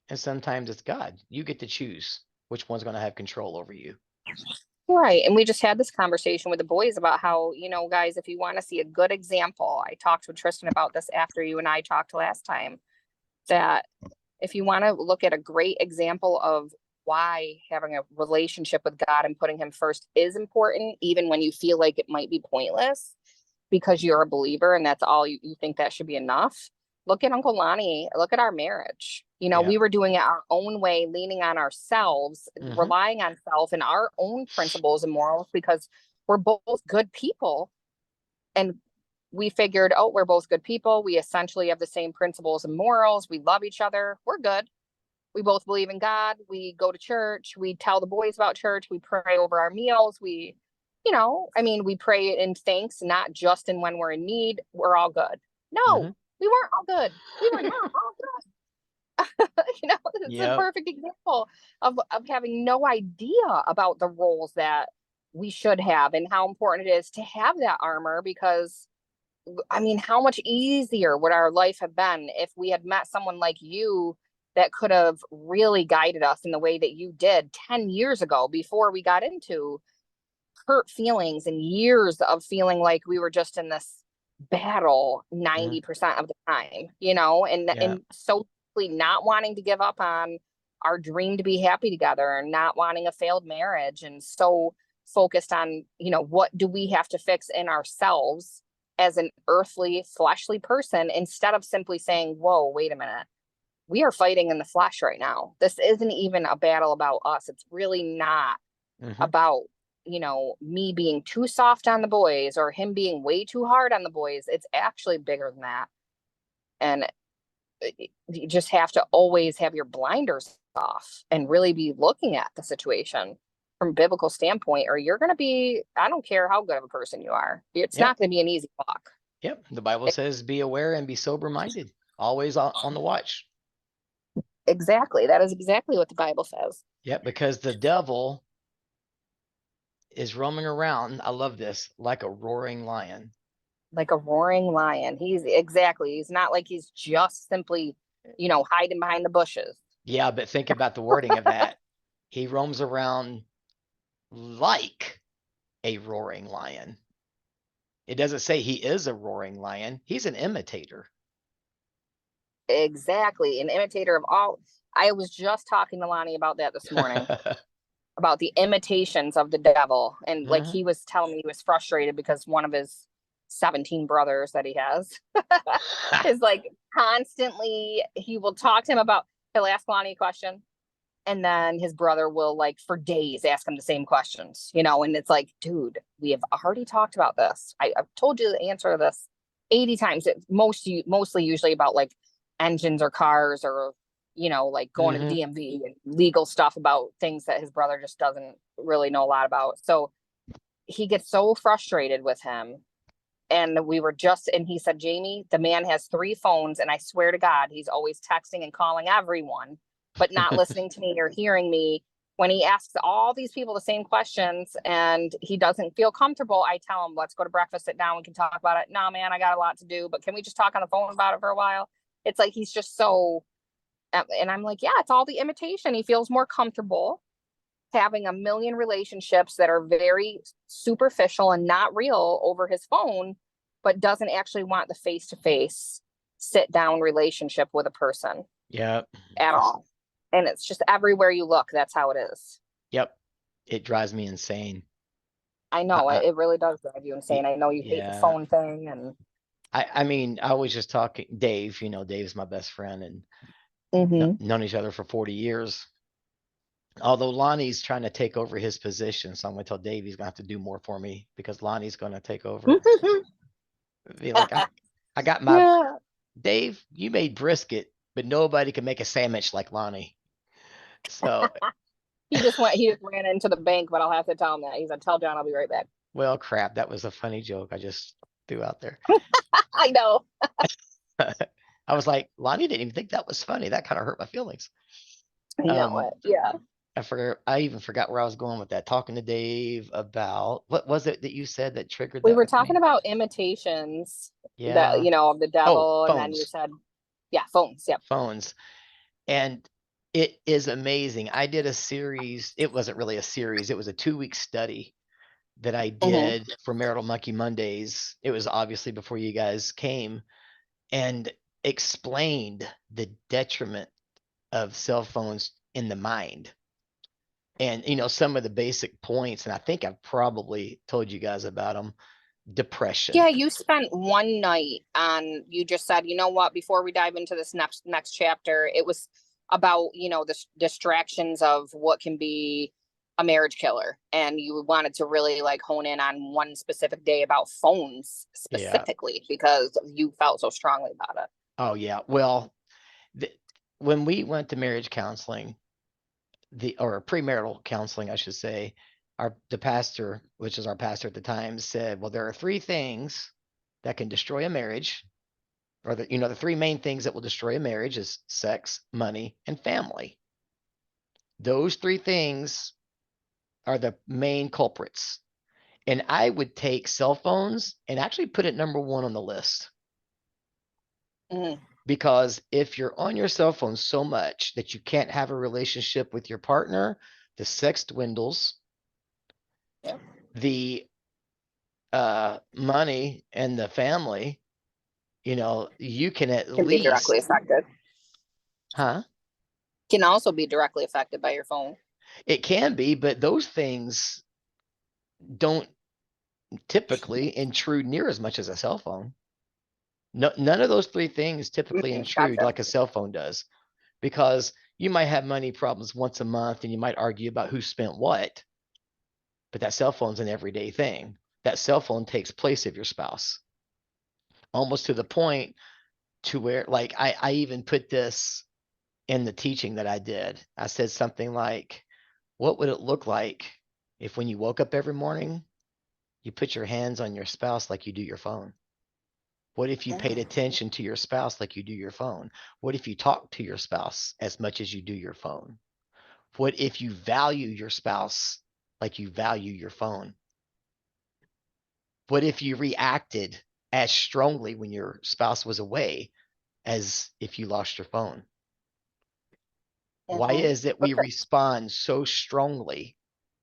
And sometimes it's God. You get to choose which one's going to have control over you. Right. And we just had this conversation with the boys about how, guys, if you want to see a good example, I talked with Tristan about this after you and I talked last time. that if you want to look at a great example of why having a relationship with God and putting him first is important, even when you feel like it might be pointless because you're a believer and that's all you think that should be enough. Look at Uncle Lonnie, look at our marriage. You know, Yeah. we were doing it our own way, leaning on ourselves, relying on self and our own principles and morals because we're both good people. And we figured, oh, we're both good people. We essentially have the same principles and morals. We love each other. We're good. We both believe in God. We go to church. We tell the boys about church. We pray over our meals. We, you know, I mean, we pray in thanks, not just in when we're in need. We're all good. No, we weren't all good. We were not all good. You know, it's a perfect example of having no idea about the roles that we should have and how important it is to have that armor because I mean, how much easier would our life have been if we had met someone like you that could have really guided us in the way that you did 10 years ago before we got into hurt feelings and years of feeling like we were just in this battle 90% of the time, you know, and so not wanting to give up on our dream to be happy together and not wanting a failed marriage and so focused on, you know, what do we have to fix in ourselves as an earthly, fleshly person instead of simply saying, whoa, wait a minute. We are fighting in the flesh right now. This isn't even a battle about us. It's really not about, you know, me being too soft on the boys or him being way too hard on the boys. It's actually bigger than that. And you just have to always have your blinders off and really be looking at the situation from a biblical standpoint, or you're going to be, I don't care how good of a person you are. It's not going to be an easy walk. Yep. The Bible says, be aware and be sober minded, always on the watch. Exactly. That is exactly what the Bible says. Yep. Because the devil is roaming around. I love this, like a roaring lion. Like a roaring lion. He's not like he's just simply, you know, hiding behind the bushes. Yeah. But think about the wording of that. He roams around like a roaring lion. It doesn't say he is a roaring lion. He's an imitator. Exactly. An imitator of all. I was just talking to Lonnie about that this morning, about the imitations of the devil. And like he was telling me he was frustrated because one of his 17 brothers that he has is like constantly, he will talk to him about, he'll ask Lonnie a question. And then his brother will like for days ask him the same questions, you know, and it's like, dude, we have already talked about this. I've told you the answer to this 80 times. It's mostly usually about like engines or cars or, you know, like going to the DMV and legal stuff about things that his brother just doesn't really know a lot about. So he gets so frustrated with him. And he said, Jamie, the man has 3 phones. And I swear to God, he's always texting and calling everyone, but not listening to me or hearing me. When he asks all these people the same questions and he doesn't feel comfortable, I tell him, let's go to breakfast, sit down, we can talk about it. No, man, I got a lot to do, but can we just talk on the phone about it for a while? It's like, he's just so, and I'm like, yeah, it's all the imitation. He feels more comfortable having a million relationships that are very superficial and not real over his phone, but doesn't actually want the face-to-face sit down relationship with a person. Yep. At all. And it's just everywhere you look, that's how it is. Yep. It drives me insane. I know it really does drive you insane. I know you hate the phone thing. And I mean, I was just talking, Dave, you know, Dave's my best friend and known each other for 40 years. Although Lonnie's trying to take over his position, so I'm going to tell Dave he's going to have to do more for me because Lonnie's going to take over. Be like, I got my Dave, you made brisket, but nobody can make a sandwich like Lonnie. So he just ran into the bank, but I'll have to tell him that. He said, tell John I'll be right back. Well, crap, that was a funny joke I just threw out there. I know. I was like, Lonnie didn't even think that was funny. That kind of hurt my feelings. You know what? Yeah. I even forgot where I was going with that. Talking to Dave about what was it that you said that triggered we that were with talking me? about imitations. Yeah. That, you know, of the devil. And then you phones. said, yeah, phones. Yep. Phones. And it is amazing. I did a series. It wasn't really a series. It was a 2-week study that I did for Marital Monkey Mondays. It was obviously before you guys came. And explained the detriment of cell phones in the mind. And, some of the basic points, and I think I've probably told you guys about them. Depression. Yeah, you spent one night on, you just said, you know what, before we dive into this next chapter, it was about, the distractions of what can be a marriage killer. And you wanted to really like hone in on one specific day about phones specifically because you felt so strongly about it. Oh, yeah. Well, when we went to marriage counseling, or premarital counseling, I should say, the pastor, which is our pastor at the time, said, well, there are three things that can destroy a marriage, or the three main things that will destroy a marriage is sex, money, and family. Those three things are the main culprits. And I would take cell phones and actually put it number one on the list. Because if you're on your cell phone so much that you can't have a relationship with your partner, the sex dwindles. Yep. The money and the family, you can at least be directly affected. Huh? Can also be directly affected by your phone. It can be, but those things don't typically intrude near as much as a cell phone. No, none of those three things typically intrude like a cell phone does, because you might have money problems once a month and you might argue about who spent what, but that cell phone's an everyday thing. That cell phone takes place of your spouse, almost to the point to where, like, I even put this in the teaching that I did. I said something like, what would it look like if when you woke up every morning, you put your hands on your spouse like you do your phone? What if you paid attention to your spouse like you do your phone? What if you talk to your spouse as much as you do your phone? What if you value your spouse like you value your phone? What if you reacted as strongly when your spouse was away as if you lost your phone? Why is it we respond so strongly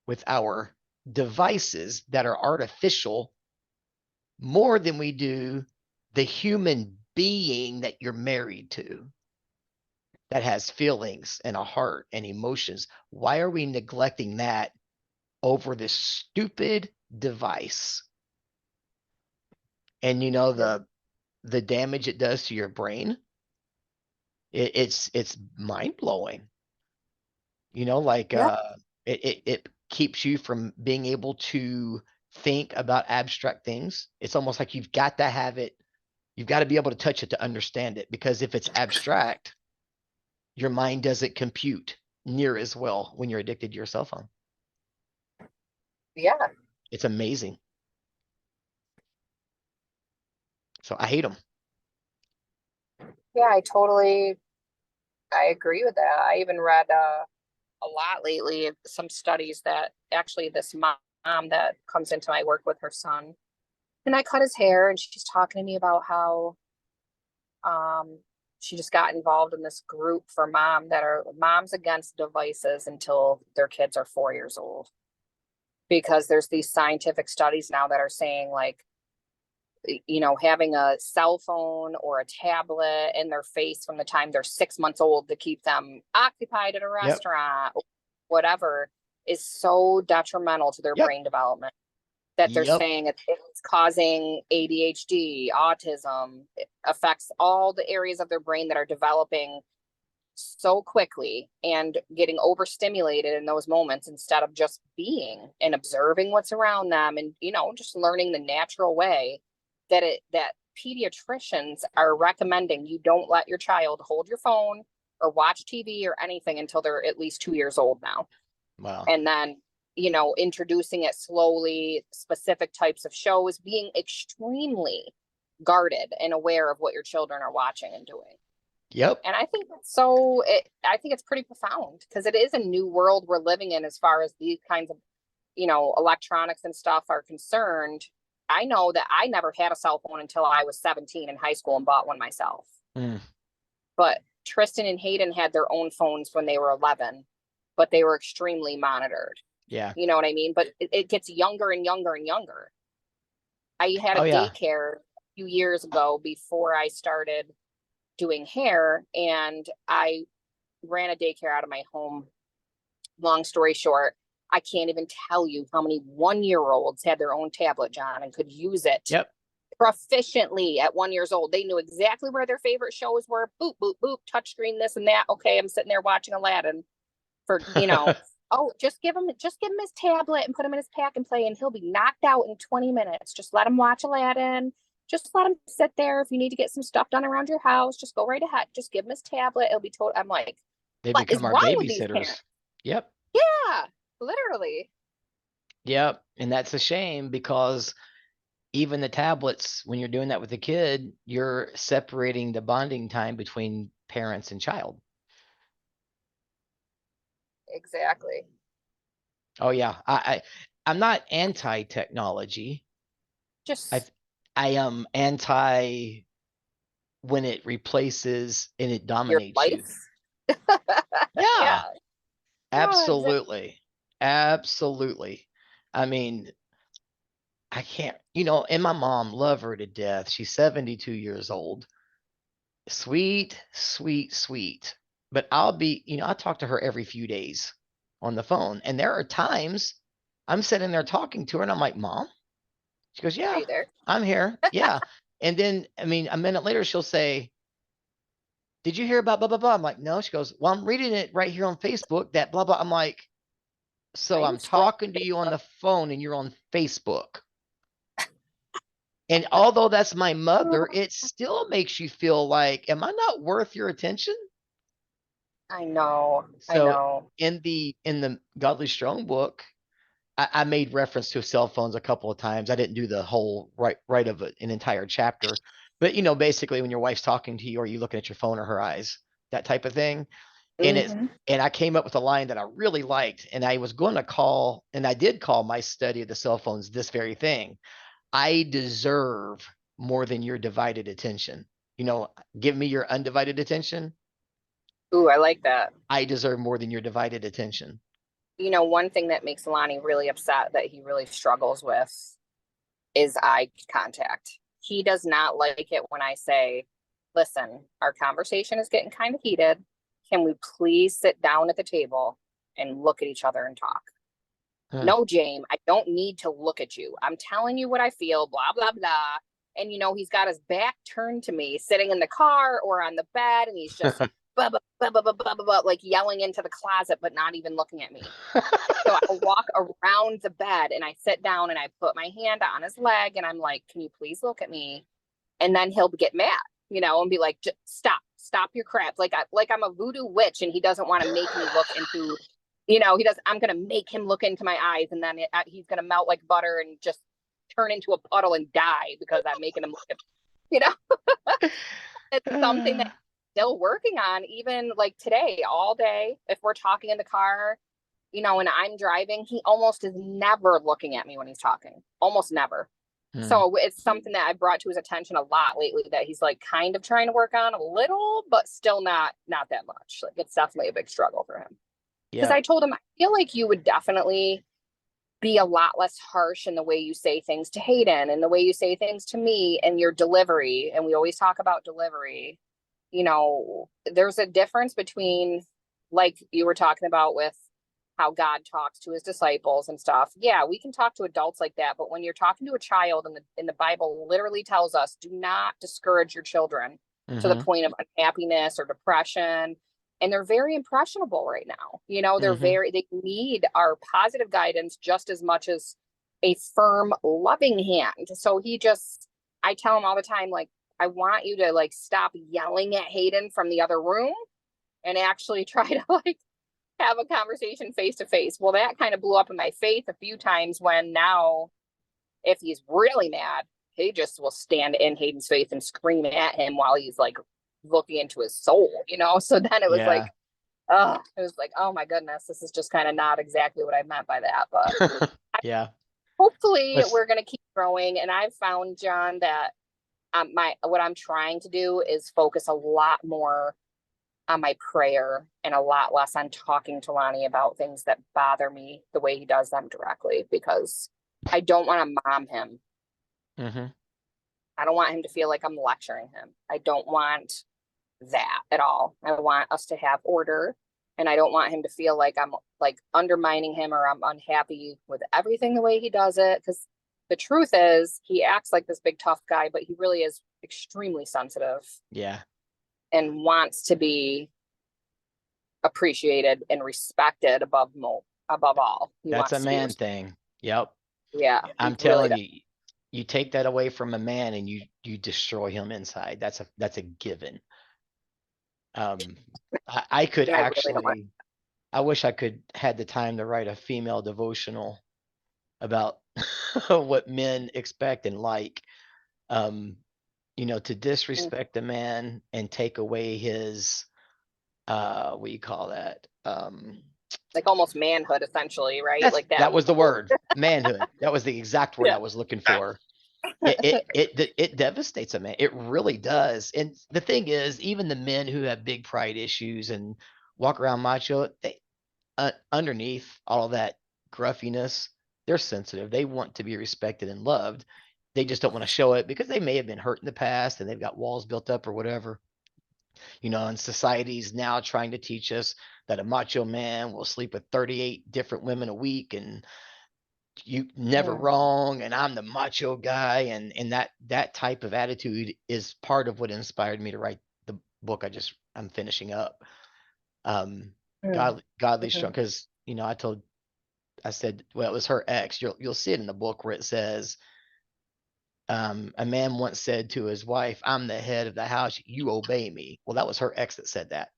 with our devices that are artificial more than we do the human being that you're married to, that has feelings and a heart and emotions? Why are we neglecting that over this stupid device? And the damage it does to your brain, it's mind-blowing. It keeps you from being able to think about abstract things. It's almost like you've got to be able to touch it to understand it, because if it's abstract, your mind doesn't compute near as well when you're addicted to your cell phone. Yeah. It's amazing. So I hate them. Yeah, I agree with that. I even read a lot lately, some studies that actually this mom that comes into my work with her son, and I cut his hair, and she's talking to me about how she just got involved in this group for moms against devices until their kids are 4 years old, because there's these scientific studies now that are saying, like, having a cell phone or a tablet in their face from the time they're 6 months old to keep them occupied at a restaurant, whatever, is so detrimental to their brain development, that they're saying it's causing ADHD, autism. It affects all the areas of their brain that are developing so quickly and getting overstimulated in those moments, instead of just being and observing what's around them and, just learning the natural way that pediatricians are recommending you don't let your child hold your phone or watch TV or anything until they're at least 2 years old now. Wow. And then, introducing it slowly, specific types of shows, being extremely guarded and aware of what your children are watching and doing. Yep. And I think I think it's pretty profound, because it is a new world we're living in as far as these kinds of, electronics and stuff are concerned. I know that I never had a cell phone until I was 17 in high school and bought one myself. But Tristan and Hayden had their own phones when they were 11, but they were extremely monitored. Yeah. You know what I mean? But it gets younger and younger and younger. I had a daycare a few years ago before I started doing hair, and I ran a daycare out of my home. Long story short, I can't even tell you how many 1-year-olds had their own tablet, John, and could use it Yep. proficiently at 1 year old. They knew exactly where their favorite shows were. Boop, boop, boop, touchscreen, this and that. Okay, I'm sitting there watching Aladdin for, oh, just give him his tablet and put him in his pack and play, and he'll be knocked out in 20 minutes. Just let him watch Aladdin. Just let him sit there. If you need to get some stuff done around your house, just go right ahead. Just give him his tablet. It'll be told. I'm like, They what is become our wrong with these babysitters. parents? Yep. Yeah, literally. Yep. And that's a shame, because even the tablets, when you're doing that with the kid, you're separating the bonding time between parents and child. Exactly. Oh yeah. I'm not anti-technology. Just I am anti when it replaces and it your dominates you. life. Yeah, Yeah. absolutely. Absolutely. I mean, I can't, and my mom, love her to death. She's 72 years old. Sweet, sweet, sweet. But I talk to her every few days on the phone. And there are times I'm sitting there talking to her and I'm like, Mom? She goes, Are yeah, you there? I'm here. Yeah. And then, a minute later, she'll say, did you hear about blah, blah, blah? I'm like, no. She goes, well, I'm reading it right here on Facebook, that blah, blah. I'm like, so Are you I'm talking to you on the phone and you're on Facebook. And although that's my mother, it still makes you feel like, am I not worth your attention? I know. So in the Godly Strong book, I made reference to cell phones a couple of times. I didn't do the whole right of an entire chapter, but basically when your wife's talking to you, or you looking at your phone or her eyes, that type of thing. And and I came up with a line that I really liked, and I was going to call, and I did call my study of the cell phones this very thing. I deserve more than your divided attention. Give me your undivided attention. Ooh, I like that. I deserve more than your divided attention. One thing that makes Lonnie really upset, that he really struggles with, is eye contact. He does not like it when I say, listen, our conversation is getting kind of heated. Can we please sit down at the table and look at each other and talk? No, James, I don't need to look at you. I'm telling you what I feel, blah, blah, blah. And, he's got his back turned to me, sitting in the car or on the bed, and he's just blah, blah, blah, blah, blah, blah, blah, like yelling into the closet, but not even looking at me. So I walk around the bed and I sit down and I put my hand on his leg and I'm like, can you please look at me? And then he'll get mad, and be like, stop your crap. Like I'm a voodoo witch, and he doesn't want to make me look into, he does. I'm going to make him look into my eyes, and then he's going to melt like butter and just turn into a puddle and die because I'm making him look at, it's something that I'm still working on, even like today, all day. If we're talking in the car, and I'm driving, he almost is never looking at me when he's talking, almost never. So it's something that I brought to his attention a lot lately, that he's like kind of trying to work on a little, but still not that much. Like, it's definitely a big struggle for him. Because I told him, I feel like you would definitely be a lot less harsh in the way you say things to Hayden and the way you say things to me and your delivery. And we always talk about delivery. There's a difference between, like you were talking about with how God talks to his disciples and stuff. Yeah, we can talk to adults like that, but when you're talking to a child, and the Bible literally tells us, do not discourage your children to the point of unhappiness or depression. And they're very impressionable right now. They need our positive guidance just as much as a firm, loving hand. So I tell him all the time, like, I want you to like stop yelling at Hayden from the other room and actually try to like have a conversation face to face. Well, that kind of blew up in my face a few times, when now, if he's really mad, he just will stand in Hayden's face and scream at him while he's like looking into his soul, So then it was like, oh my goodness, this is just kind of not exactly what I meant by that. But yeah, hopefully we're going to keep growing. And I've found, John, that what I'm trying to do is focus a lot more on my prayer and a lot less on talking to Lonnie about things that bother me the way he does them directly, because I don't want to mom him. I don't want him to feel like I'm lecturing him. I don't want that at all. I want us to have order, and I don't want him to feel like I'm like undermining him or I'm unhappy with everything the way he does it. Because the truth is, he acts like this big tough guy, but he really is extremely sensitive Yeah. and wants to be appreciated and respected above all. He That's a wants to be man thing. Yep. yeah, I'm he really telling does. you, you take that away from a man and you destroy him inside. That's a given. I could I really don't want. actually, I wish I could had the time to write a female devotional about what men expect and like. Um, to disrespect a man and take away his, what do you call that? Like almost manhood, essentially, right? Like that. That was the word, manhood. That was the exact word Yeah. I was looking for. It devastates a man. It really does. And the thing is, even the men who have big pride issues and walk around macho, they underneath all that gruffiness, they're sensitive. They want to be respected and loved. They just don't want to show it because they may have been hurt in the past and they've got walls built up or whatever. And society's now trying to teach us that a macho man will sleep with 38 different women a week and you never wrong and I'm the macho guy, and that type of attitude is part of what inspired me to write the book I'm finishing up. Godly strong, because I said, well, it was her ex. You'll see it in the book where it says, a man once said to his wife, I'm the head of the house, you obey me. Well, that was her ex that said that.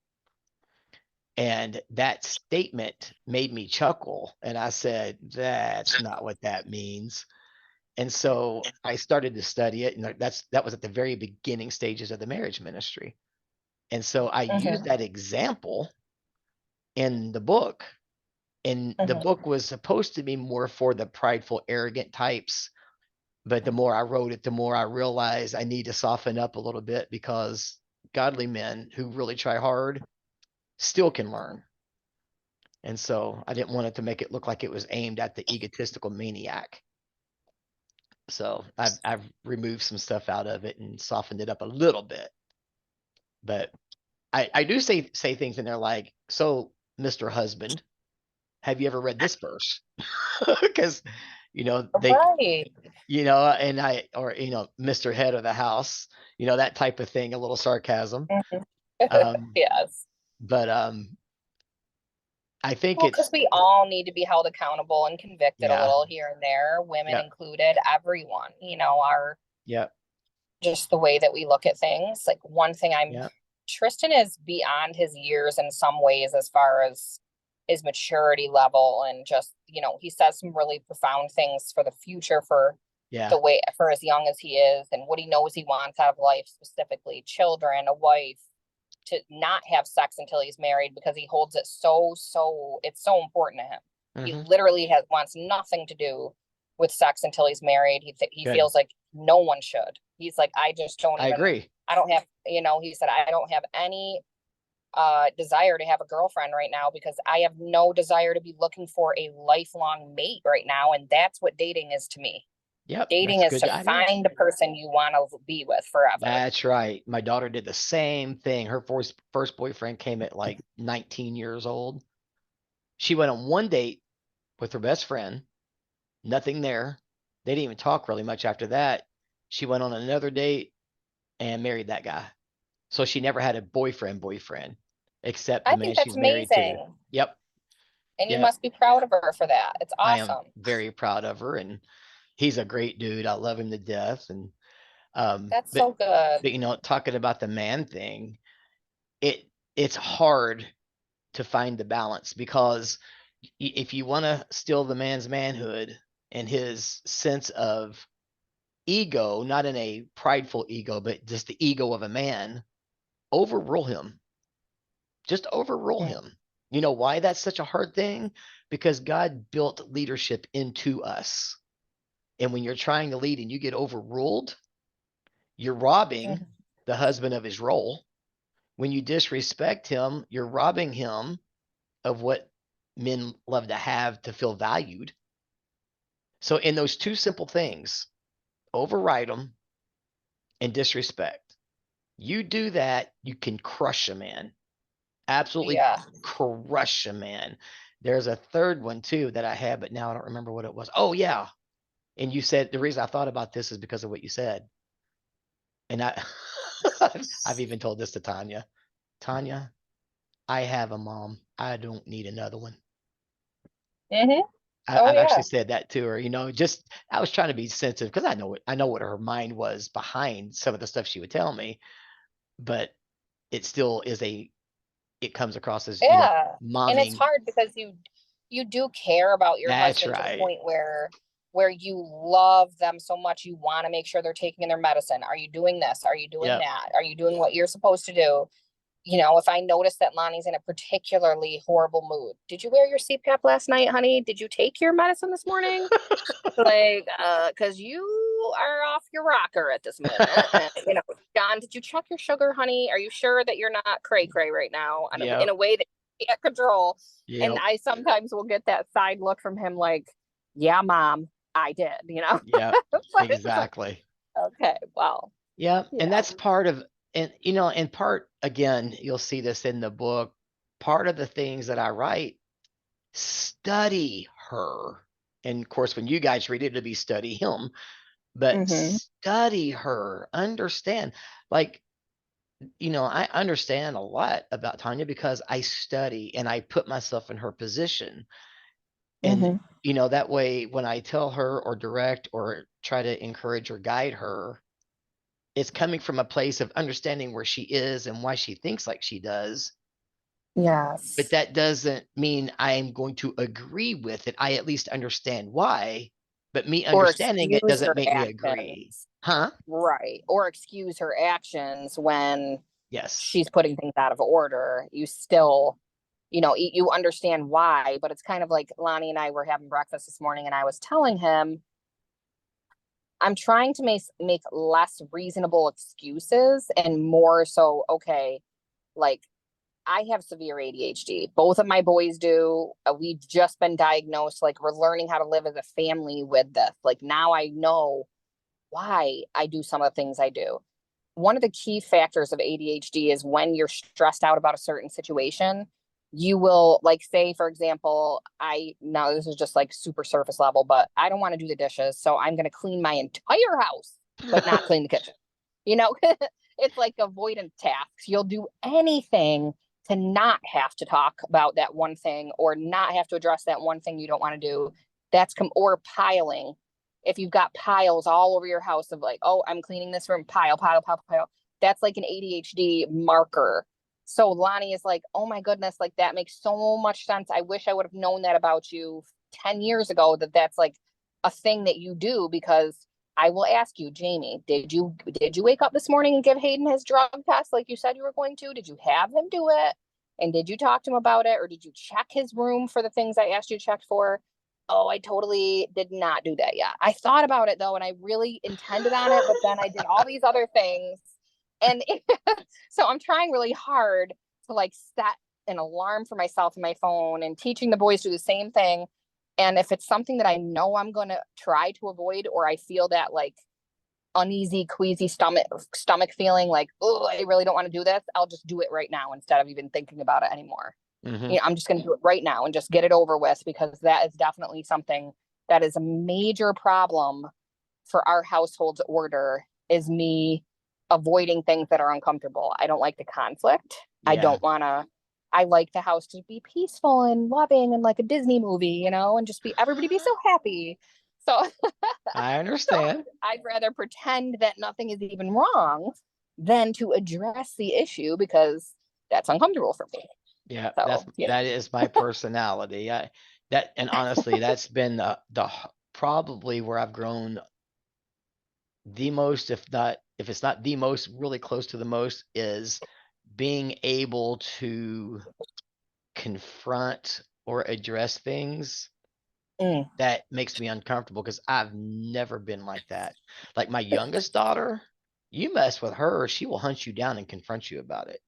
And that statement made me chuckle. And I said, that's not what that means. And so I started to study it. And that was at the very beginning stages of the marriage ministry. And so I used that example in the book. And the book was supposed to be more for the prideful, arrogant types. But the more I wrote it, the more I realized I need to soften up a little bit, because godly men who really try hard still can learn. And so I didn't want it to make it look like it was aimed at the egotistical maniac. So I've removed some stuff out of it and softened it up a little bit. But I do say things in there like, so Mr. Husband, have you ever read this verse? Because they Right. and Mr. Head of the House, that type of thing, a little sarcasm. Yes. But I think Well, because we all need to be held accountable and convicted a yeah, little here and there, women yeah, included, everyone, our yeah, just the way that we look at things. Like one thing yeah, Tristan is beyond his years in some ways as far as his maturity level, and just, he says some really profound things for the future, for yeah, the way, for as young as he is, and what he knows he wants out of life, specifically children, a wife, to not have sex until he's married, because he holds it it's so important to him. He literally wants nothing to do with sex until he's married. He feels like no one should. He's like, I just don't I even, agree. I don't have, he said, I don't have any desire to have a girlfriend right now, because I have no desire to be looking for a lifelong mate right now. And that's what dating is to me. Yep. Dating is to find the person you want to be with forever. That's right. My daughter did the same thing. Her first boyfriend came at like 19 years old. She went on one date with her best friend, nothing there. They didn't even talk really much after that. She went on another date and married that guy. So she never had a boyfriend, except the man she's married to. Yep. And you must be proud of her for that. It's awesome. I am very proud of her, and he's a great dude. I love him to death. And that's so good. But talking about the man thing, it's hard to find the balance, because if you want to steal the man's manhood and his sense of ego, not in a prideful ego, but just the ego of a man, overrule him. Just overrule him. You know why that's such a hard thing? Because God built leadership into us. And when you're trying to lead and you get overruled, you're robbing the husband of his role. When you disrespect him, you're robbing him of what men love to have, to feel valued. So in those two simple things, override them and disrespect. You do that, you can crush a man. Absolutely Yeah. crush a man. There's a third one too that I had, but now I don't remember what it was. Oh yeah. And you said the reason I thought about this is because of what you said. And I I've even told this to Tanya. Tanya, I have a mom. I don't need another one. Mm-hmm. I've yeah. actually said that to her, just I was trying to be sensitive because I know what her mind was behind some of the stuff she would tell me, but it still is it comes across as, Yeah. And it's momming. hard because you do care about your That's husband to the right. point where you love them so much you want to make sure they're taking their medicine. Are you doing this? Are you doing Yep. that? Are you doing what you're supposed to do? If I notice that Lonnie's in a particularly horrible mood, did you wear your CPAP last night, honey? Did you take your medicine this morning? Because you are off your rocker at this moment. John, did you check your sugar, honey? Are you sure that you're not cray cray right now in Yep. a way that you can't control? And Yep. I sometimes will get that side look from him like, yeah, mom, I did, Yep. But it's like, Exactly. okay, well, Yep. And yeah. that's part of, and in part, again, you'll see this in the book. Part of the things that I write, study her. And of course, when you guys read it, it'll be study him, but study her, understand. Like, I understand a lot about Tanya because I study and I put myself in her position. And, that way, when I tell her or direct or try to encourage or guide her, it's coming from a place of understanding where she is and why she thinks like she does. Yes. But that doesn't mean I am going to agree with it. I at least understand why, but me Or understanding it excuse doesn't her make me agree. actions. Huh? Right. Or excuse her actions when Yes. she's putting things out of order. You still, you understand why, but it's kind of like Lonnie and I were having breakfast this morning and I was telling him, I'm trying to make less reasonable excuses and more so, okay, like I have severe ADHD. Both of my boys do. We've just been diagnosed. Like we're learning how to live as a family with this. Like now I know why I do some of the things I do. One of the key factors of ADHD is when you're stressed out about a certain situation, you will, like, say, for example, now this is just like super surface level, but I don't want to do the dishes. So I'm going to clean my entire house, but not clean the kitchen. It's like avoidance tasks. You'll do anything to not have to talk about that one thing or not have to address that one thing you don't want to do. Or piling. If you've got piles all over your house of like, oh, I'm cleaning this room, pile, that's like an ADHD marker. So Lonnie is like, oh my goodness, like that makes so much sense. I wish I would have known that about you 10 years ago, that's like a thing that you do. Because I will ask you, Jamie, did you wake up this morning and give Hayden his drug test like you said you were going to? Did you have him do it? And did you talk to him about it? Or did you check his room for the things I asked you to check for? Oh, I totally did not do that yet. I thought about it though, and I really intended on it, but then I did all these other things. And so I'm trying really hard to like set an alarm for myself in my phone and teaching the boys to do the same thing. And if it's something that I know I'm going to try to avoid, or I feel that like uneasy, queasy stomach feeling like, oh, I really don't want to do this, I'll just do it right now instead of even thinking about it anymore. I'm just going to do it right now and just get it over with, because that is definitely something that is a major problem for our household's order, is me avoiding things that are uncomfortable. I don't like the conflict. Yeah. I like the house to be peaceful and loving and like a Disney movie, and just everybody be so happy. So I understand. I'd rather pretend that nothing is even wrong than to address the issue, because that's uncomfortable for me. Yeah, So, that is my personality. And honestly, that's been the probably where I've grown the most, if it's not the most, really close to the most, is being able to confront or address things that makes me uncomfortable, because I've never been like that. Like my youngest daughter, you mess with her, she will hunt you down and confront you about it.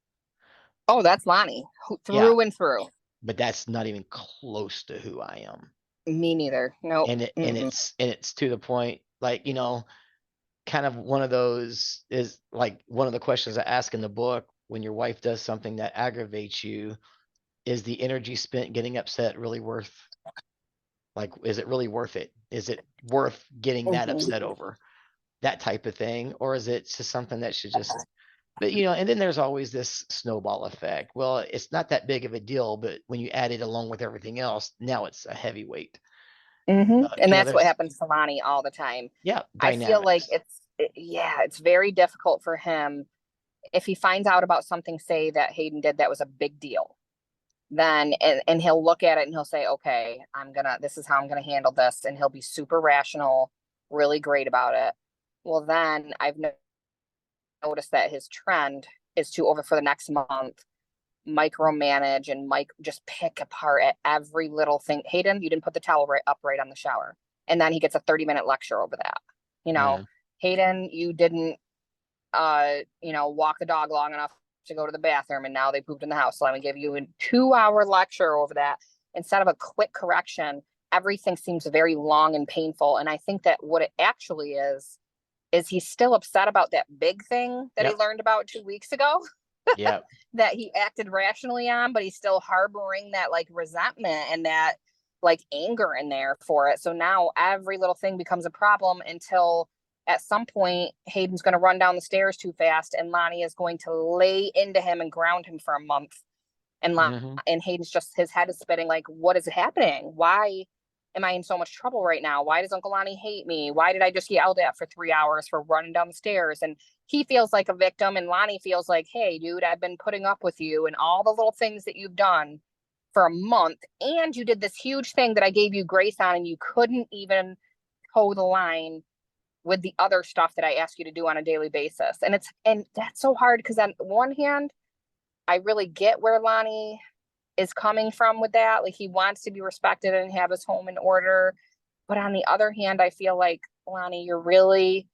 Oh, that's Lonnie through and through. But that's not even close to who I am. Me neither. No. And it's to the point, like, kind of one of those is like one of the questions I ask in the book when your wife does something that aggravates you, is the energy spent getting upset really worth, like, is it really worth it? Is it worth getting that Mhm. upset over? That type of thing, or is it just something that should just, but and then there's always this snowball effect. Well, it's not that big of a deal, but when you add it along with everything else, now it's a heavyweight. And that's what There's, happens to Lonnie all the time. yeah, I feel like dynamics. it's very difficult for him if he finds out about something, say that Hayden did that was a big deal. Then and he'll look at it and he'll say, okay, this is how I'm gonna handle this, and he'll be super rational, really great about it. Well, then I've noticed that his trend is to, over for the next month, micromanage and just pick apart at every little thing. Hayden, you didn't put the towel right on the shower. And then he gets a 30-minute lecture over that. Yeah. Hayden, you didn't walk the dog long enough to go to the bathroom, and now they pooped in the house. So let me give you a 2-hour lecture over that. Instead of a quick correction, everything seems very long and painful. And I think that what it actually is he's still upset about that big thing that he Yep. learned about 2 weeks ago. Yep. That he acted rationally on, but he's still harboring that like resentment and that like anger in there for it. So now every little thing becomes a problem until at some point Hayden's going to run down the stairs too fast and Lonnie is going to lay into him and ground him for a month. And and Hayden's just, his head is spinning like, what is happening? Why am I in so much trouble right now? Why does Uncle Lonnie hate me? Why did I just get yelled at for 3 hours for running down the stairs? And he feels like a victim, and Lonnie feels like, hey, dude, I've been putting up with you and all the little things that you've done for a month. And you did this huge thing that I gave you grace on, and you couldn't even toe the line with the other stuff that I ask you to do on a daily basis. And that's so hard because on one hand, I really get where Lonnie is coming from with that. Like, he wants to be respected and have his home in order. But on the other hand, I feel like, Lonnie, you're really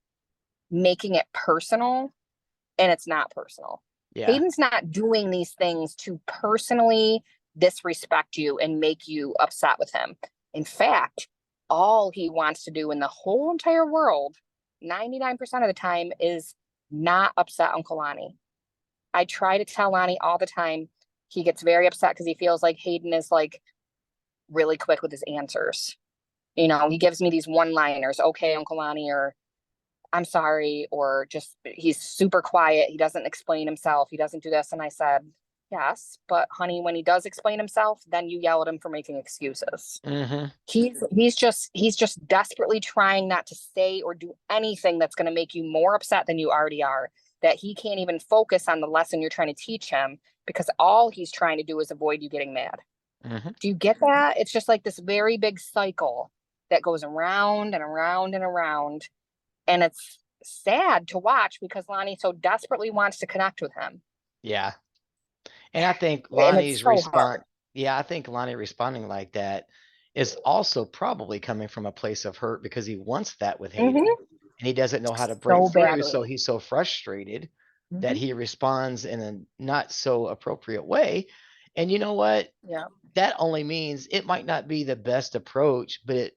making it personal, and it's not personal. Yeah. Hayden's not doing these things to personally disrespect you and make you upset with him. In fact, all he wants to do in the whole entire world, 99% of the time, is not upset Uncle Lonnie. I try to tell Lonnie all the time. He gets very upset because he feels like Hayden is like really quick with his answers. He gives me these one-liners, okay, Uncle Lonnie, or I'm sorry, or just he's super quiet. He doesn't explain himself. He doesn't do this. And I said, yes, but honey, when he does explain himself, then you yell at him for making excuses. He's just desperately trying not to say or do anything that's going to make you more upset than you already are, that he can't even focus on the lesson you're trying to teach him because all he's trying to do is avoid you getting mad. Do you get that? It's just like this very big cycle that goes around and around and around. And it's sad to watch because Lonnie so desperately wants to connect with him. Yeah. And I think And it's so hard. I think Lonnie responding like that is also probably coming from a place of hurt because he wants that with Hayden and he doesn't know how to break So through. badly. So he's so frustrated that he responds in a not so appropriate way. And you know what? Yeah. That only means it might not be the best approach, but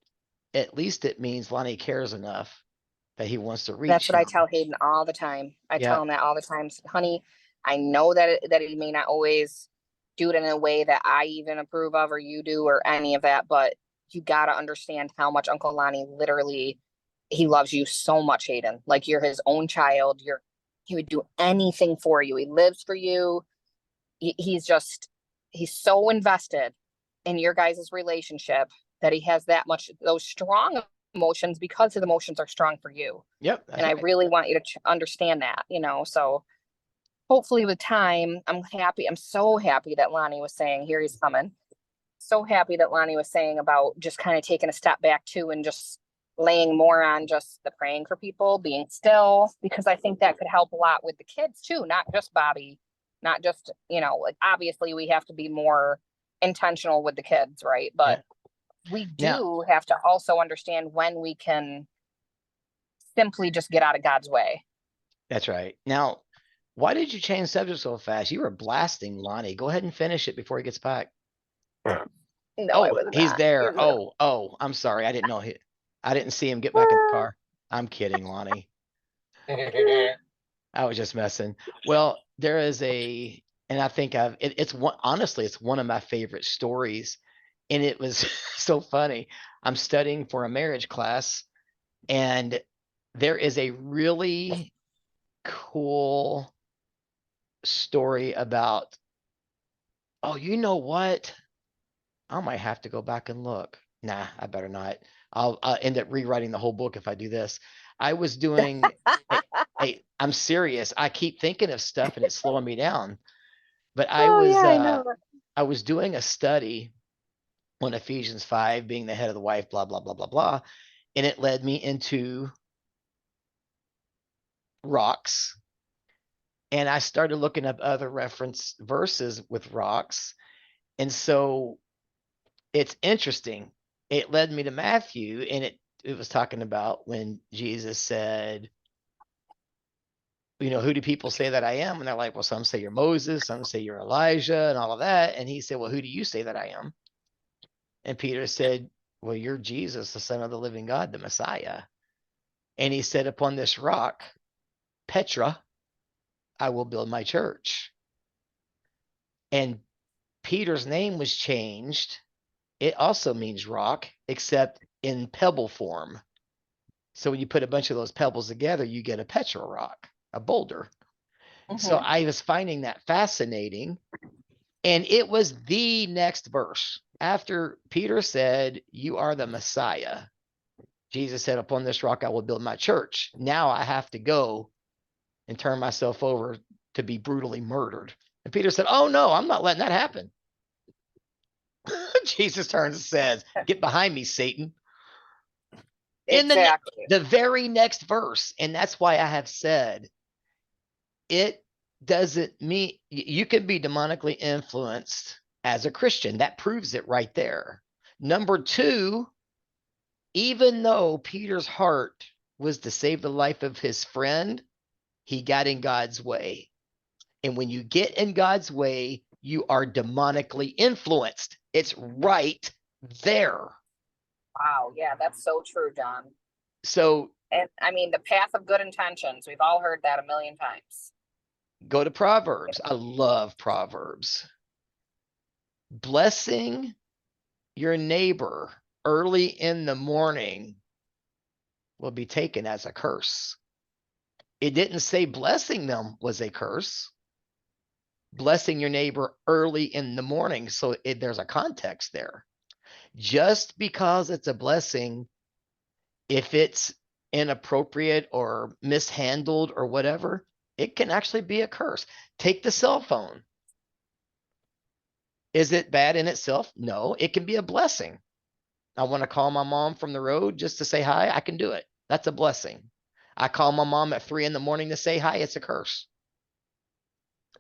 at least it means Lonnie cares enough that he wants to reach That's what I him. tell Hayden all the time. I Yeah. tell him that all the time. Honey, I know that he may not always do it in a way that I even approve of or you do or any of that, but you got to understand how much Uncle Lonnie literally, he loves you so much, Hayden. Like, you're his own child. He would do anything for you. He lives for you. He's so invested in your guys' relationship that he has those strong emotions because his emotions are strong for you. Yep. And I really want you to understand that, so hopefully with time, I'm so happy that Lonnie was saying, here he's coming. So happy that Lonnie was saying about just kind of taking a step back too and just laying more on just the praying for people, being still, because I think that could help a lot with the kids too, not just Bobby, not just, like, obviously we have to be more intentional with the kids, right? But we do have to also understand when we can simply just get out of God's way. That's right. Now, why did you change subject so fast? You were blasting Lonnie. Go ahead and finish it before he gets back. No, he's there. Oh, I'm sorry. I didn't know I didn't see him get back in the car. I'm kidding, Lonnie. I was just messing. Well, there is and I think it's honestly, it's one of my favorite stories. And it was so funny. I'm studying for a marriage class, and there is a really cool story about, oh, you know what? I might have to go back and look. Nah, I better not. I'll end up rewriting the whole book if I do this. I was doing I'm serious. I keep thinking of stuff and it's slowing me down. But Oh yeah, I know. I was doing a study on Ephesians 5 being the head of the wife, blah, blah, blah, blah, blah. And it led me into rocks. And I started looking up other reference verses with rocks. And so it's interesting. It led me to Matthew, and it was talking about when Jesus said, who do people say that I am? And they're like, well, some say you're Moses, some say you're Elijah, and all of that. And he said, well, who do you say that I am? And Peter said, well, you're Jesus, the Son of the living God, the Messiah. And he said, upon this rock, Petra, I will build my church. And Peter's name was changed. It also means rock, except in pebble form. So when you put a bunch of those pebbles together, you get a Petra rock, a boulder. So I was finding that fascinating. And it was the next verse. After Peter said, you are the Messiah, Jesus said, upon this rock, I will build my church. Now I have to go and turn myself over to be brutally murdered. And Peter said, oh no, I'm not letting that happen. Jesus turns and says, get behind me, Satan. Exactly. In the very next verse. And that's why I have said, it doesn't mean you can be demonically influenced as a Christian. That proves it right there. Number two, even though Peter's heart was to save the life of his friend, he got in God's way. And when you get in God's way, you are demonically influenced. It's right there. Wow. Yeah, that's so true, John. So, and I mean, the path of good intentions, we've all heard that a million times. Go to Proverbs. I love Proverbs. Blessing your neighbor early in the morning will be taken as a curse. It didn't say blessing them was a curse. Blessing your neighbor early in the morning. So there's a context there. Just because it's a blessing, if it's inappropriate or mishandled or whatever, it can actually be a curse. Take the cell phone. Is it bad in itself? No, it can be a blessing. I want to call my mom from the road just to say hi. I can do it. That's a blessing. I call my mom at 3 a.m. to say hi. It's a curse,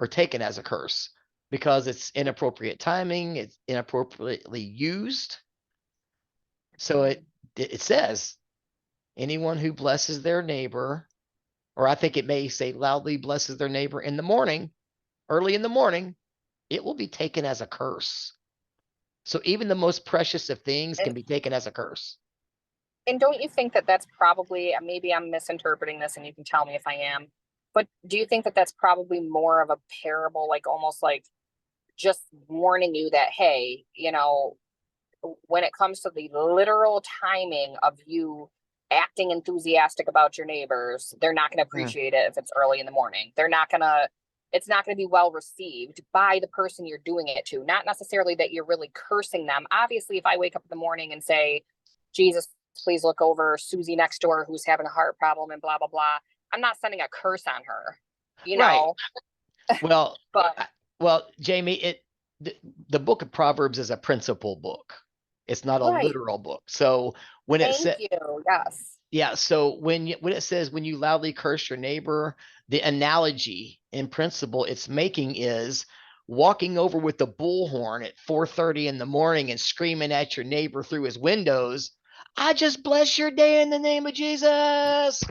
or taken as a curse, because it's inappropriate timing. It's inappropriately used. So it says anyone who blesses their neighbor, or I think it may say loudly blesses their neighbor in the morning, early in the morning, it will be taken as a curse. So even the most precious of things can be taken as a curse. And don't you think that that's probably, maybe I'm misinterpreting this and you can tell me if I am, but do you think that that's probably more of a parable, like almost like just warning you that, hey, when it comes to the literal timing of you acting enthusiastic about your neighbors, they're not going to appreciate it if it's early in the morning. It's not going to be well received by the person you're doing it to. Not necessarily that you're really cursing them. Obviously, if I wake up in the morning and say, Jesus, please look over Susie next door who's having a heart problem and blah, blah, blah, I'm not sending a curse on her, Right. Well, but Jamie, the book of Proverbs is a principle book. It's not a literal book. So when it says, yes. Yeah. So when it says, when you loudly curse your neighbor, the analogy in principle it's making is walking over with the bullhorn at 4:30 in the morning and screaming at your neighbor through his windows, I just bless your day in the name of Jesus.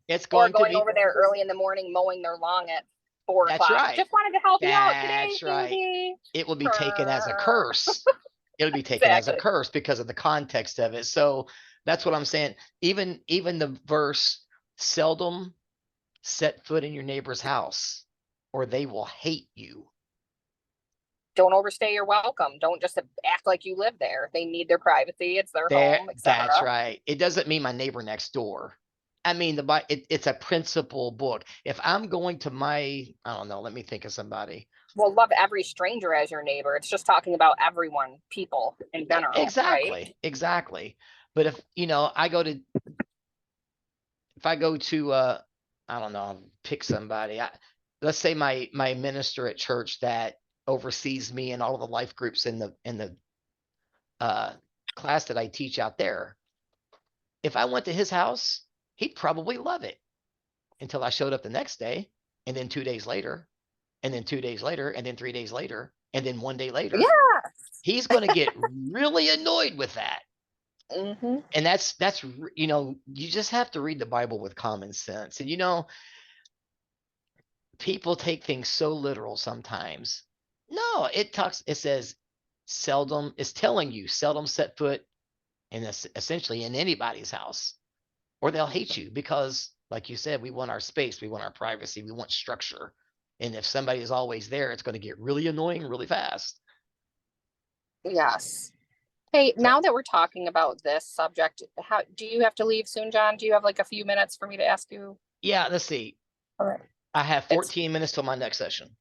It's going to be over there early in the morning, mowing their lawn at 4 o'clock. Right. Just wanted to help you out today. That's right. It will be taken as a curse. It'll be taken as a curse because of the context of it. So that's what I'm saying. Even the verse seldom set foot in your neighbor's house or they will hate you. Don't overstay your welcome. Don't just act like you live there. They need their privacy. It's their home, etc. That's right. It doesn't mean my neighbor next door. I mean, it's a principle book. If I'm going to I don't know, let me think of somebody. Well, love every stranger as your neighbor. It's just talking about everyone, people in general. Exactly. Right? Exactly. But if, if I go to, I don't know, pick somebody, let's say my minister at church that oversees me and all of the life groups in the class that I teach out there. If I went to his house, he'd probably love it until I showed up the next day, and then 2 days later, and then 2 days later, and then 3 days later, and then 1 day later. Yeah. He's going to get really annoyed with that. Mm-hmm. And that's, you just have to read the Bible with common sense. And, people take things so literal sometimes. No, it says it's telling you seldom set foot in essentially in anybody's house, or they'll hate you because, like you said, we want our space, we want our privacy, we want structure. And if somebody is always there, it's going to get really annoying really fast. Yes. Hey, now that we're talking about this subject, how do you have to leave soon, John? Do you have like a few minutes for me to ask you? Yeah, let's see. All right. I have 14 minutes till my next session.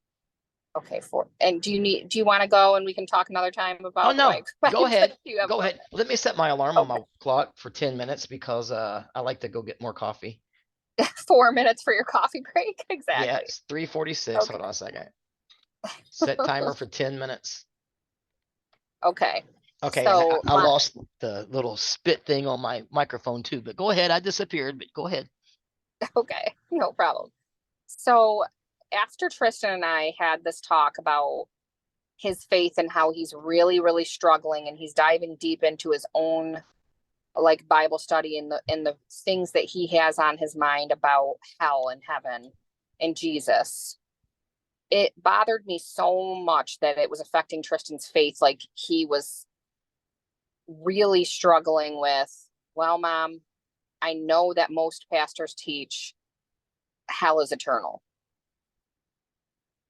Okay, and do you want to go and we can talk another time about? Oh no, go ahead. Go ahead. Let me set my alarm on my clock for 10 minutes because I like to go get more coffee. 4 minutes for your coffee break. Exactly. Yeah, it's 3:46. Okay. Hold on a second. Set timer for 10 minutes. Okay. Okay, so I lost the little spit thing on my microphone too, but go ahead. I disappeared, but go ahead. Okay, no problem. So after Tristan and I had this talk about his faith and how he's really, really struggling, and he's diving deep into his own like Bible study and the things that he has on his mind about hell and heaven and Jesus, it bothered me so much that it was affecting Tristan's faith. Like he was really struggling with, well, Mom, I know that most pastors teach hell is eternal.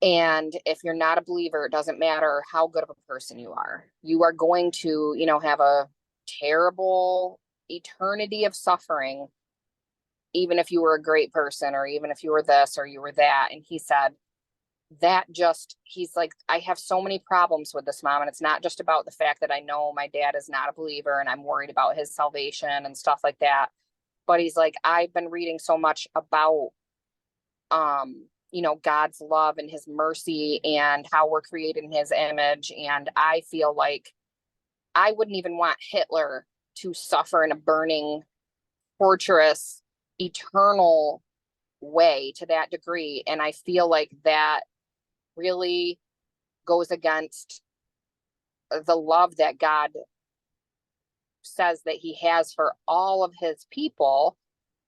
And if you're not a believer, it doesn't matter how good of a person you are. You are going to, have a terrible eternity of suffering, even if you were a great person, or even if you were this or you were that. And he said he's like, I have so many problems with this, Mom. And it's not just about the fact that I know my dad is not a believer and I'm worried about his salvation and stuff like that. But he's like, I've been reading so much about, God's love and his mercy and how we're created in his image. And I feel like I wouldn't even want Hitler to suffer in a burning, torturous, eternal way to that degree. And I feel like that really goes against the love that God says that he has for all of his people.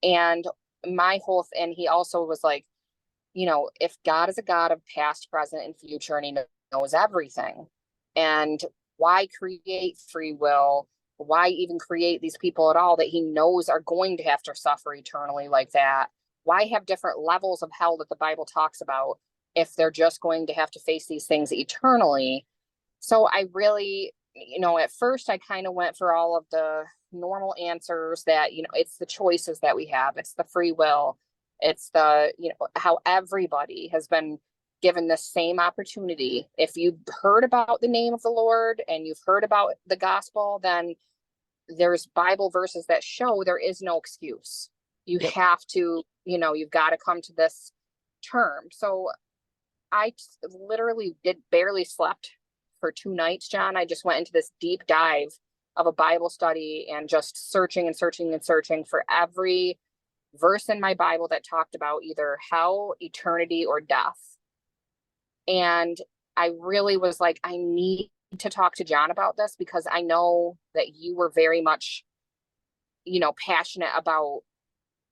And and he also was like, if God is a God of past, present, and future, and he knows everything, and why create free will? Why even create these people at all that he knows are going to have to suffer eternally like that? Why have different levels of hell that the Bible talks about if they're just going to have to face these things eternally? So I really, at first I kind of went for all of the normal answers that, it's the choices that we have. It's the free will. It's the, how everybody has been given the same opportunity. If you've heard about the name of the Lord and you've heard about the gospel, then there's Bible verses that show there is no excuse. You have to, you've got to come to this term. So I literally barely slept for 2 nights, John. I just went into this deep dive of a Bible study and just searching and searching and searching for every verse in my Bible that talked about either hell, eternity, or death. And I really was like, I need to talk to John about this because I know that you were very much, passionate about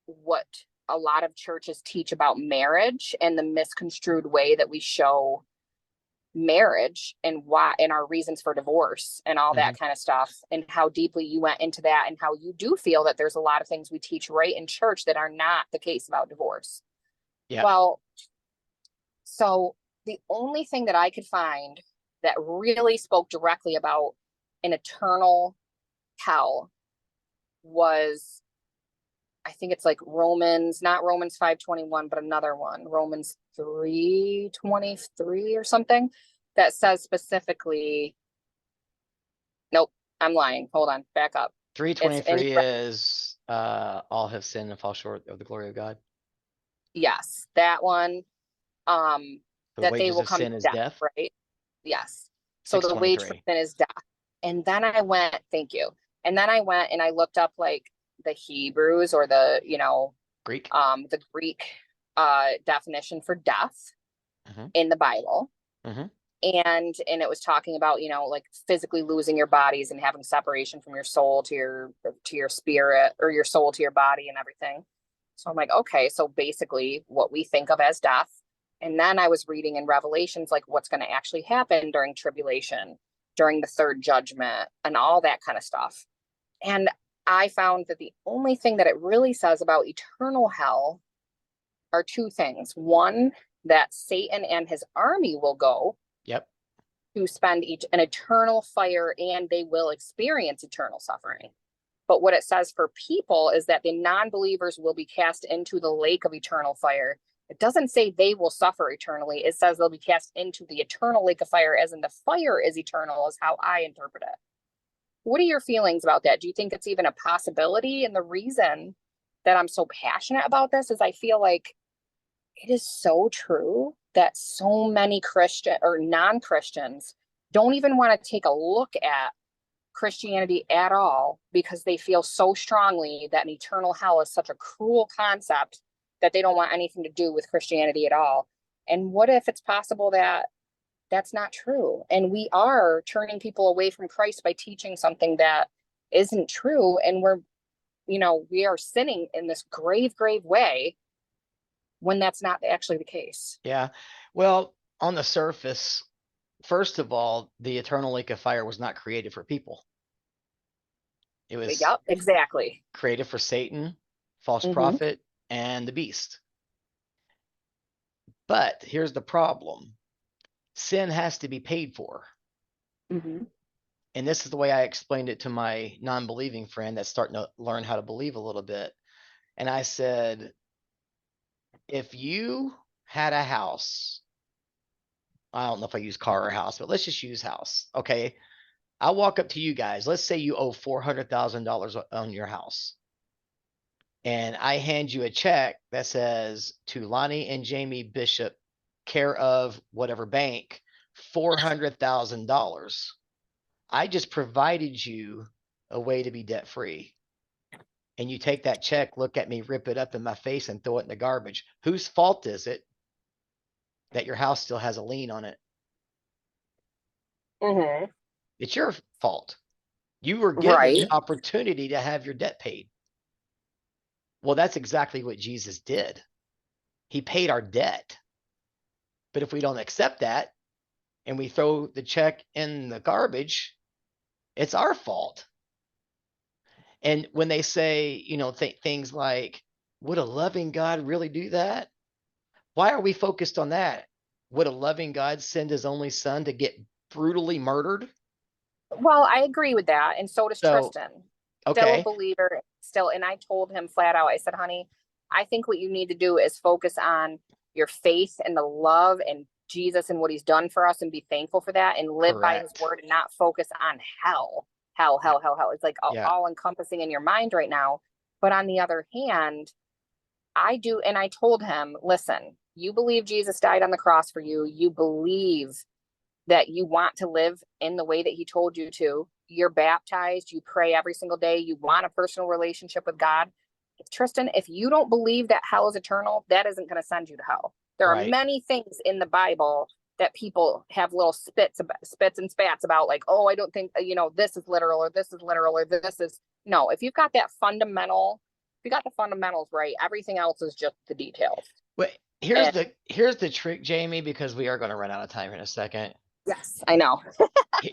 what a lot of churches teach about marriage and the misconstrued way that we show marriage and why, and our reasons for divorce and all that kind of stuff, and how deeply you went into that, and how you do feel that there's a lot of things we teach right in church that are not the case about divorce. Yeah. Well, so the only thing that I could find that really spoke directly about an eternal hell was, I think it's like Romans, not Romans 5:21, but another one, Romans 3:23 or something, that says specifically, nope, I'm lying. Hold on, back up. 3:23 is all have sinned and fall short of the glory of God. Yes, that one. The That they wages will of come sin to is death, death. right? Yes. So the wage for 6:23. sin is death. And then I went, thank you. And then I went and I looked up like the Hebrews or the, Greek. The Greek definition for death in the Bible. And it was talking about, like physically losing your bodies and having separation from your soul to your spirit, or your soul to your body and everything. So I'm like, okay, so basically what we think of as death. And then I was reading in Revelations, like what's going to actually happen during tribulation, during the third judgment, and all that kind of stuff. And I found that the only thing that it really says about eternal hell are two things. One, that Satan and his army will go to spend an eternal fire, and they will experience eternal suffering. But what it says for people is that the non-believers will be cast into the lake of eternal fire. It doesn't say they will suffer eternally. It says they'll be cast into the eternal lake of fire, as in the fire is eternal, is how I interpret it. What are your feelings about that? Do you think it's even a possibility? And the reason that I'm so passionate about this is I feel like it is so true that so many Christian or non-Christians don't even want to take a look at Christianity at all, because they feel so strongly that an eternal hell is such a cruel concept that they don't want anything to do with Christianity at all. And what if it's possible that that's not true, and we are turning people away from Christ by teaching something that isn't true, and we are sinning in this grave way when that's not actually the case? Yeah. Well, on the surface, first of all, the eternal lake of fire was not created for people. It was exactly created for Satan, false prophet, and the beast. But here's the problem. Sin has to be paid for. And this is the way I explained it to my non-believing friend that's starting to learn how to believe a little bit. And I said, if you had a house, I don't know if I use car or house, but let's just use house. Okay. I'll walk up to you guys. Let's say you owe $400,000 on your house. And I hand you a check that says to Lonnie and Jamie Bishop, care of whatever bank, $400,000. I just provided you a way to be debt free. And you take that check, look at me, rip it up in my face, and throw it in the garbage. Whose fault is it that your house still has a lien on it? It's your fault. You were given the opportunity to have your debt paid. Well, that's exactly what Jesus did. He paid our debt. But if we don't accept that and we throw the check in the garbage, it's our fault. And when they say, things like, would a loving God really do that? Why are we focused on that? Would a loving God send his only son to get brutally murdered? Well, I agree with that. And so does Tristan. Still a believer, and I told him flat out, I said, honey, I think what you need to do is focus on your faith and the love and Jesus and what he's done for us, and be thankful for that, and live by his word, and not focus on hell. It's like all encompassing in your mind right now. But on the other hand, I do. And I told him, listen, you believe Jesus died on the cross for you. You believe that you want to live in the way that he told you to. You're baptized. You pray every single day. You want a personal relationship with God. Tristan, if you don't believe that hell is eternal, that isn't going to send you to hell. There are many things in the Bible that people have little spits and spats about, like, oh, I don't think, this is literal, or this is literal, or this is. No, if you've got that fundamental, if you got the fundamentals right, everything else is just the details. Well, here's the trick, Jamie, because we are going to run out of time in a second. Yes, I know.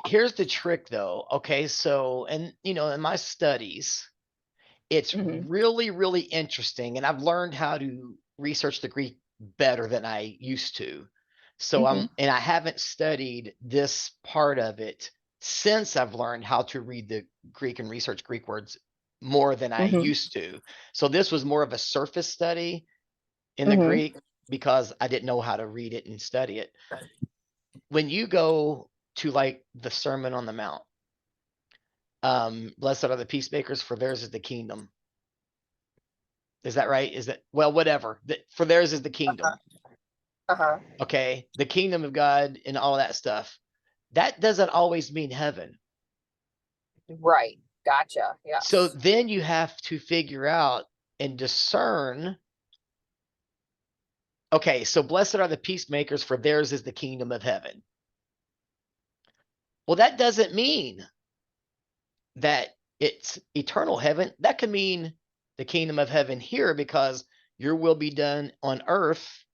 Here's the trick though. Okay, so and in my studies, it's Mhm. really, really interesting, and I've learned how to research the Greek better than I used to. So and I haven't studied this part of it since I've learned how to read the Greek and research Greek words more than I Mhm. used to. So this was more of a surface study in the Mhm. Greek because I didn't know how to read it and study it. When you go to like the Sermon on the Mount, blessed are the peacemakers, for theirs is the kingdom. Is that right? Is that, well, whatever. For theirs is the kingdom. Uh-huh. Okay. The kingdom of God and all that stuff. That doesn't always mean heaven. Right. Gotcha. Yes. So then you have to figure out and discern. Okay, so blessed are the peacemakers, for theirs is the kingdom of heaven. Well, that doesn't mean that it's eternal heaven. That could mean the kingdom of heaven here, because your will be done on earth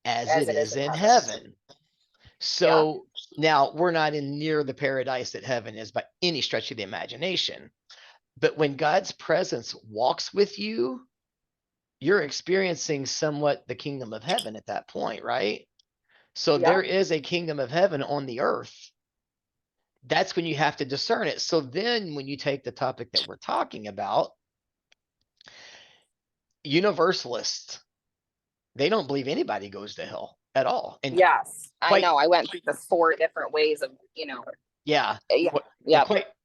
as it is in heaven. So now we're not in near the paradise that heaven is by any stretch of the imagination. But when God's presence walks with you, you're experiencing somewhat the kingdom of heaven at that point, right? So there is a kingdom of heaven on the earth. That's when you have to discern it. So then when you take the topic that we're talking about, universalists, they don't believe anybody goes to hell at all. And Yes, I quite, know. I went through the 4 different ways of, yeah, yeah. and Yeah.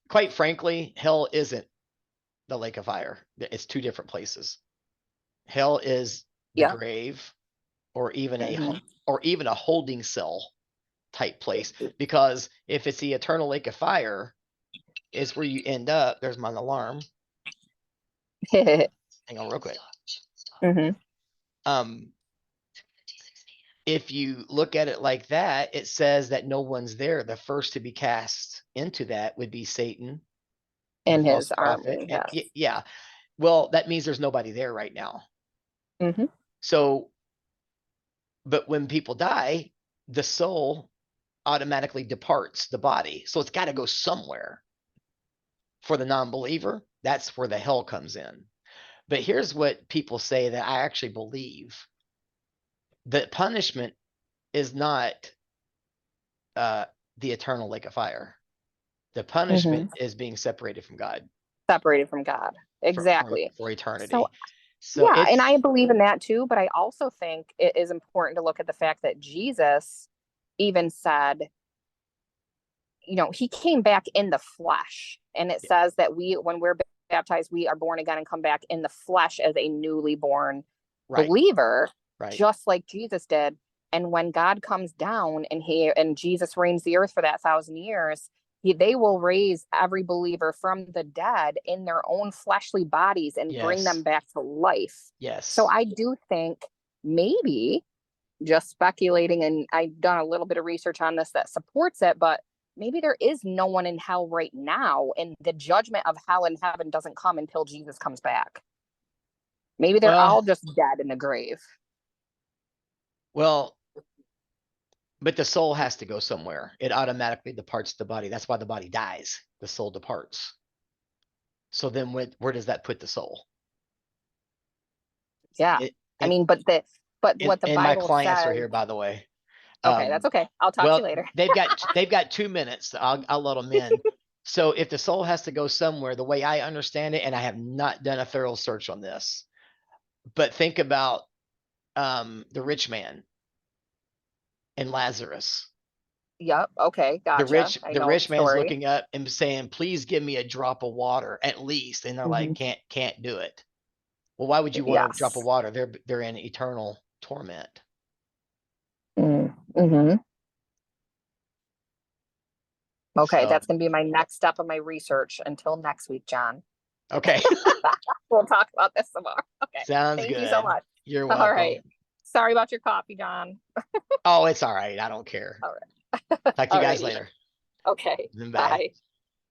quite frankly, hell isn't the lake of fire. It's 2 different places. Hell is the Yeah. grave, or even Mhm. a holding cell type place. Because if it's the eternal lake of fire, is where you end up. There's my alarm. Hang on real quick. Mhm. If you look at it like that, it says that no one's there. The first to be cast into that would be Satan, the And false his prophet. army. And Yes. yeah, well, that means there's nobody there right now. Mhm. So, but when people die, the soul automatically departs the body. So it's got to go somewhere. For the non-believer, that's where the hell comes in. But here's what people say that I actually believe: that punishment is not the eternal lake of fire. The punishment is being separated from God Separated from God. Exactly. for So eternity. So yeah, and it's, I believe in that too, but I also think it is important to look at the fact that Jesus even said, he came back in the flesh. And it says that when we're baptized, we are born again and come back in the flesh as a newly born right, believer, right. just like Jesus did. And when God comes down and Jesus reigns the earth for that 1,000 years, they will raise every believer from the dead in their own fleshly bodies and bring them Yes, back to life. yes. So I do think, maybe, just speculating, and I've done a little bit of research on this that supports it, but maybe there is no one in hell right now, and the judgment of hell and heaven doesn't come until Jesus comes back. Maybe they're all just dead in the grave. Well, but the soul has to go somewhere. It automatically departs the body. That's why the body dies. The soul departs. So then where does that put the soul? Yeah. I mean, but what the and my Bible clients are says. here, by the way. Okay, that's okay. I'll talk to you later. they've got 2 minutes. I'll let them in. So if the soul has to go somewhere, the way I understand it, and I have not done a thorough search on this, but think about the rich man and Lazarus. Yep. Okay. The Gotcha. rich I the know rich the man's story. looking up and saying, "Please give me a drop of water at least." And they're like, "Can't do it." Well, why would you want a drop Yes. of water? They're in eternal torment. Mm-hmm. Okay, So that's going to be my next step of my research. Until next week, John. okay. We'll talk about this some more. Okay. Sounds Thank you so good. much. You're All welcome. right. Sorry about your coffee, John. Oh, it's all right. I don't care. All right. Talk to you guys later. Okay. Bye. Bye.